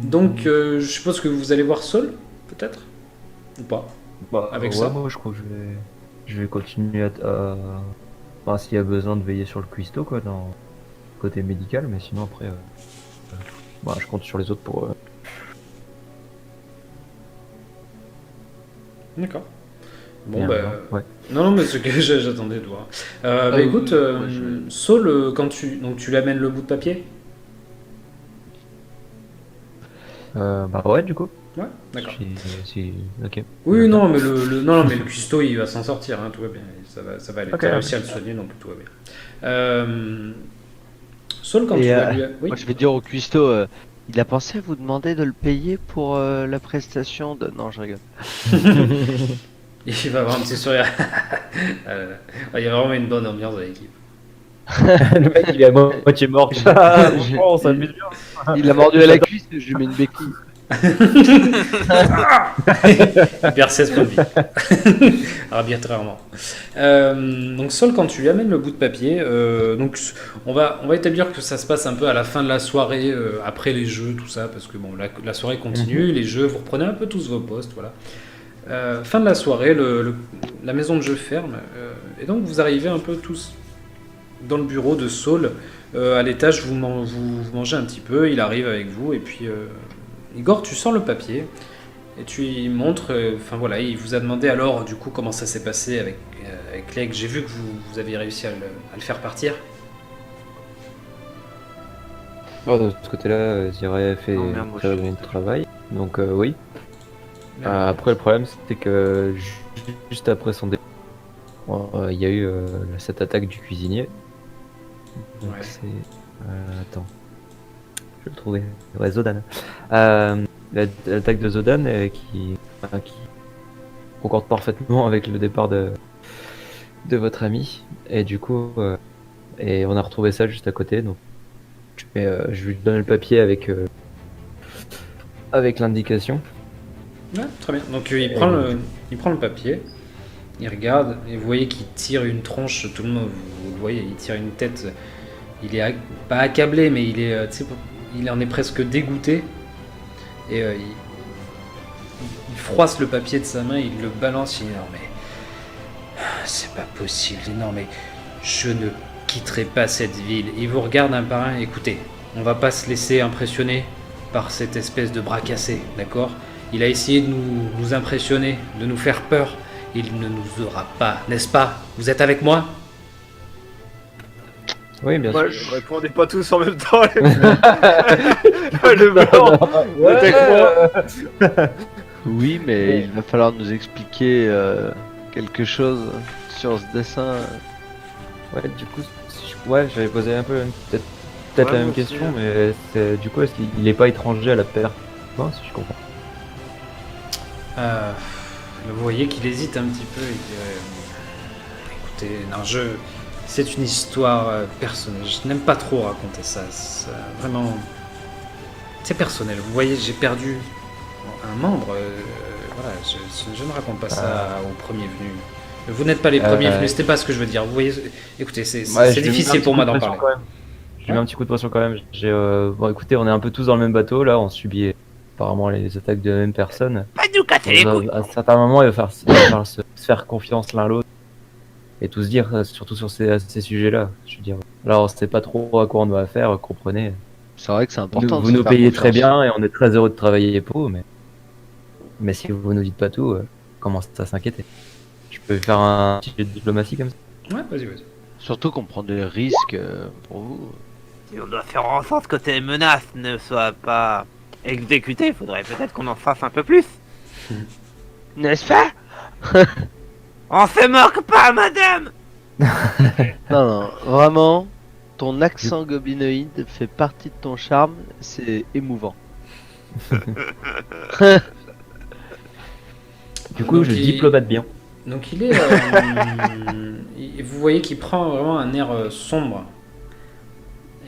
Speaker 1: Donc, je suppose que vous allez voir Sol, peut-être ou pas. Avec
Speaker 5: ouais,
Speaker 1: ça.
Speaker 5: moi je crois que je vais continuer enfin, s'il y a besoin de veiller sur le cuistot quoi, dans côté médical, mais sinon après, je compte sur les autres pour.
Speaker 1: D'accord. Bon,
Speaker 5: bien,
Speaker 1: bah.
Speaker 5: ouais.
Speaker 1: Non, mais ce que j'attendais de voir. Bah écoute,
Speaker 3: ouais, je-
Speaker 1: Saul, quand tu l'amènes le bout de papier.
Speaker 5: Ouais, du coup.
Speaker 1: Ouais, d'accord.
Speaker 5: Ok.
Speaker 1: Oui, non, mais non, mais le cuistot, il va s'en sortir, hein, tout va bien. Ça va aller.
Speaker 5: Ok,
Speaker 1: T'as réussi à
Speaker 5: ok.
Speaker 1: le soigner, donc tout va bien. Saul, quand
Speaker 3: Et,
Speaker 1: tu vas lui. Oui.
Speaker 3: Moi, je vais dire au cuistot, il a pensé à vous demander de le payer pour la prestation de. Non, je rigole.
Speaker 1: Il va avoir un petit sourire. Il y a vraiment une bonne ambiance dans l'équipe.
Speaker 5: Le mec, il est à moitié mort. Ah, franchement, on s'amuse bien.
Speaker 3: Il a mordu à la cuisse, je lui mets une béquille.
Speaker 1: Il perd 16 points de vie. Arbitrairement. Donc Sol, quand tu lui amènes le bout de papier, donc on va établir que ça se passe un peu à la fin de la soirée, après les jeux, tout ça, parce que bon, la soirée continue, les jeux, vous reprenez un peu tous vos postes, voilà. Fin de la soirée, la maison de jeu ferme, et donc vous arrivez un peu tous dans le bureau de Saul. À l'étage, vous mangez un petit peu, il arrive avec vous, et puis Igor, tu sors le papier, et tu lui montres, enfin voilà, il vous a demandé alors du coup comment ça s'est passé avec Clegg. J'ai vu que vous aviez réussi à le faire partir.
Speaker 5: Oh, de ce côté-là, Zira fait
Speaker 2: Non, merde, moi,
Speaker 5: très
Speaker 2: je-
Speaker 5: bien le travail. Donc, oui. Après, le problème, c'était que juste après son départ, il y a eu cette attaque du cuisinier. Donc,
Speaker 1: Ouais.
Speaker 5: c'est. Attends. Je vais le trouver. Ouais, Zodan. L'attaque de Zodan qui concorde parfaitement avec le départ de votre ami. Et du coup, et on a retrouvé ça juste à côté. Donc, je lui donne le papier avec l'indication.
Speaker 1: Ouais, très bien. Donc il prend le papier, il regarde, et vous voyez qu'il tire une tronche, tout le monde, vous le voyez, il tire une tête. Il est pas accablé, mais il en est presque dégoûté. Et il froisse le papier de sa main, il le balance, il dit non mais c'est pas possible, non mais je ne quitterai pas cette ville. Il vous regarde un par un, écoutez, on va pas se laisser impressionner par cette espèce de bras cassé, d'accord? Il a essayé de nous impressionner, de nous faire peur. Il ne nous aura pas, n'est-ce pas? Vous êtes avec moi?
Speaker 5: Oui, bien
Speaker 2: Moi,
Speaker 5: sûr.
Speaker 2: je répondais pas tous en même temps. Le blanc.
Speaker 5: Ouais,
Speaker 2: Attaque-moi.
Speaker 3: Oui, mais il va falloir nous expliquer quelque chose sur ce dessin.
Speaker 5: Ouais, du coup, j'avais posé un peu peut-être
Speaker 2: Ouais,
Speaker 5: la
Speaker 2: moi
Speaker 5: même
Speaker 2: aussi,
Speaker 5: question,
Speaker 2: hein.
Speaker 5: mais du coup, est-ce qu'il est pas étranger à la perte? Non, si je comprends.
Speaker 1: Vous voyez qu'il hésite un petit peu. Il dit, écoutez, non, c'est une histoire personnelle. Je n'aime pas trop raconter ça. C'est vraiment, c'est personnel. Vous voyez, j'ai perdu un membre. Voilà, je ne raconte pas ça au premier venu. Vous n'êtes pas les premiers venus. C'était pas ce que je veux dire. Vous voyez, écoutez, c'est
Speaker 5: Ouais, je lui mets un
Speaker 1: difficile
Speaker 5: petit
Speaker 1: pour
Speaker 5: coup
Speaker 1: moi
Speaker 5: de
Speaker 1: d'en
Speaker 5: pression
Speaker 1: parler.
Speaker 5: quand même. Je lui mets un petit coup de pression quand même. Bon, écoutez, on est un peu tous dans le même bateau là. On subit apparemment les attaques de la même personne.
Speaker 6: Pas nous casser les couilles.
Speaker 5: À un certain moment, il va falloir se faire confiance l'un l'autre et tout se dire, surtout sur ces sujets-là. Je veux dire, là, on sait pas trop à quoi on doit faire. Comprenez.
Speaker 3: C'est vrai que c'est important.
Speaker 5: Vous
Speaker 3: de se
Speaker 5: nous
Speaker 3: faire
Speaker 5: payez très
Speaker 3: confiance.
Speaker 5: bien et on est très heureux de travailler pour vous, mais si vous nous dites pas tout, commence à s'inquiéter. Je peux faire un petit jet de diplomatie comme ça?
Speaker 1: Ouais, vas-y, vas-y.
Speaker 3: Surtout qu'on prend des risques pour vous.
Speaker 6: Si on doit faire en sorte que tes menaces ne soient pas exécutées, il faudrait peut-être qu'on en fasse un peu plus. N'est-ce pas? On se moque pas, madame!
Speaker 3: Non, non, vraiment, ton accent gobinoïde fait partie de ton charme, c'est émouvant.
Speaker 5: Du coup,
Speaker 1: Donc,
Speaker 5: je
Speaker 1: il-
Speaker 5: diplomate bien.
Speaker 1: Donc il est, vous voyez qu'il prend vraiment un air sombre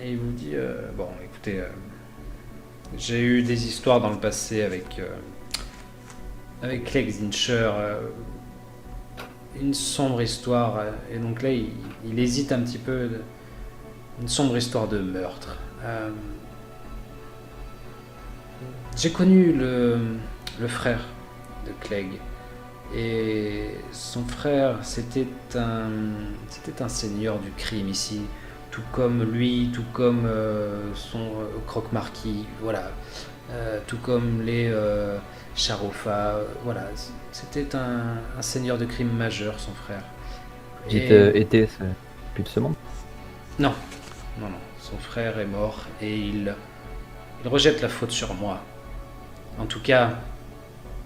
Speaker 1: et il vous dit bon, écoutez, j'ai eu des histoires dans le passé avec Clegg Zincher, une sombre histoire, et donc là il hésite un petit peu, une sombre histoire de meurtre. J'ai connu le frère de Clegg. Et son frère, c'était un seigneur du crime ici, tout comme lui, tout comme son croque-marquis, voilà, tout comme les Charofa, voilà, c'était un seigneur de crime majeur, son frère.
Speaker 5: Dites
Speaker 1: Et-
Speaker 5: été, c'est plus de ce monde.
Speaker 1: non, non, son frère est mort et il rejette la faute sur moi. En tout cas,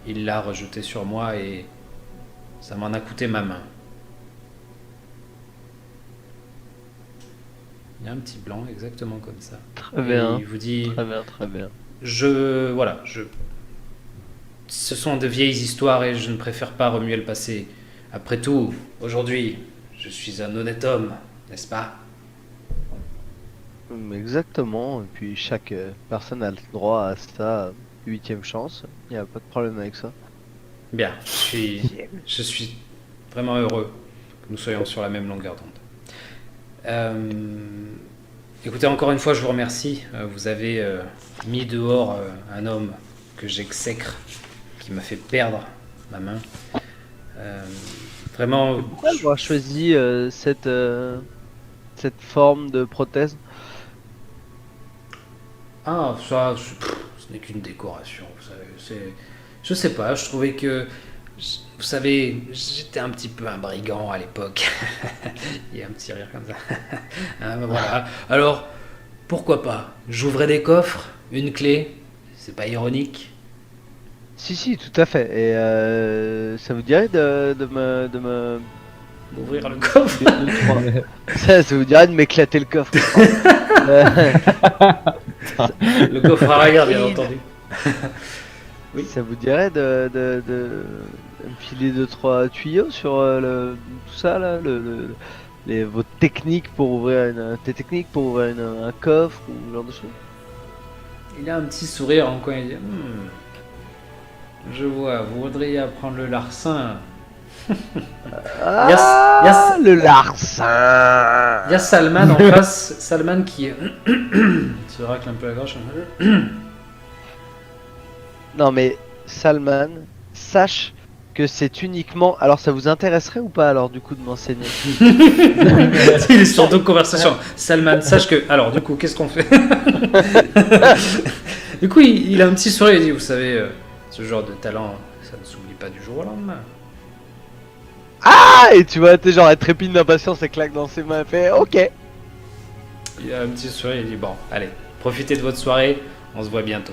Speaker 1: il l'a rejeté sur moi et ça m'en a coûté ma main. Il y a un petit blanc exactement comme ça.
Speaker 3: Très
Speaker 1: Et
Speaker 3: bien,
Speaker 1: il vous dit,
Speaker 3: très bien, très bien.
Speaker 1: je ce sont de vieilles histoires et je ne préfère pas remuer le passé. Après tout, aujourd'hui, je suis un honnête homme, n'est-ce pas?
Speaker 3: Exactement, et puis chaque personne a le droit à sa 8ème chance, il n'y a pas de problème avec ça.
Speaker 1: Bien, je suis vraiment heureux que nous soyons sur la même longueur d'onde. Écoutez, encore une fois, je vous remercie. Vous avez mis dehors un homme que j'exècre, qui m'a fait perdre ma main. Vraiment,
Speaker 3: Pourquoi avoir choisi cette forme de prothèse?
Speaker 1: ah, ça, ce n'est qu'une décoration, vous savez. Je sais pas, je trouvais que, vous savez, j'étais un petit peu un brigand à l'époque. Il y a un petit rire comme ça. Hein, ben voilà. Alors, pourquoi pas? J'ouvrais des coffres, une clé, c'est pas ironique.
Speaker 3: Si, tout à fait. Et ça vous dirait de me...
Speaker 1: D'ouvrir le coffre.
Speaker 3: Ça vous dirait de m'éclater le coffre.
Speaker 1: Le coffre arrière, bien entendu. Oui.
Speaker 3: Ça vous dirait de me filer 2-3 tuyaux sur tout ça là, vos techniques pour ouvrir tes techniques pour ouvrir un coffre ou ce genre de choses?
Speaker 1: Il a un petit sourire en coin, il dit je vois, vous voudriez apprendre le larcin.
Speaker 3: Ah, le larcin.
Speaker 1: Il y a Salman en face, Salman qui se racle un peu la gorge.
Speaker 3: Non mais Salman, sache que c'est uniquement... Alors ça vous intéresserait ou pas alors du coup de m'enseigner?
Speaker 1: Il est sur d'autres conversations. Salman, sache que... Alors du coup, qu'est-ce qu'on fait? Du coup, il a un petit sourire, il dit, vous savez, ce genre de talent, ça ne s'oublie pas du jour au lendemain.
Speaker 3: Ah, et tu vois, t'es genre, elle trépide d'impatience et claque dans ses mains, elle fait ok.
Speaker 1: Il a un petit sourire, il dit, bon, allez, profitez de votre soirée, on se voit bientôt.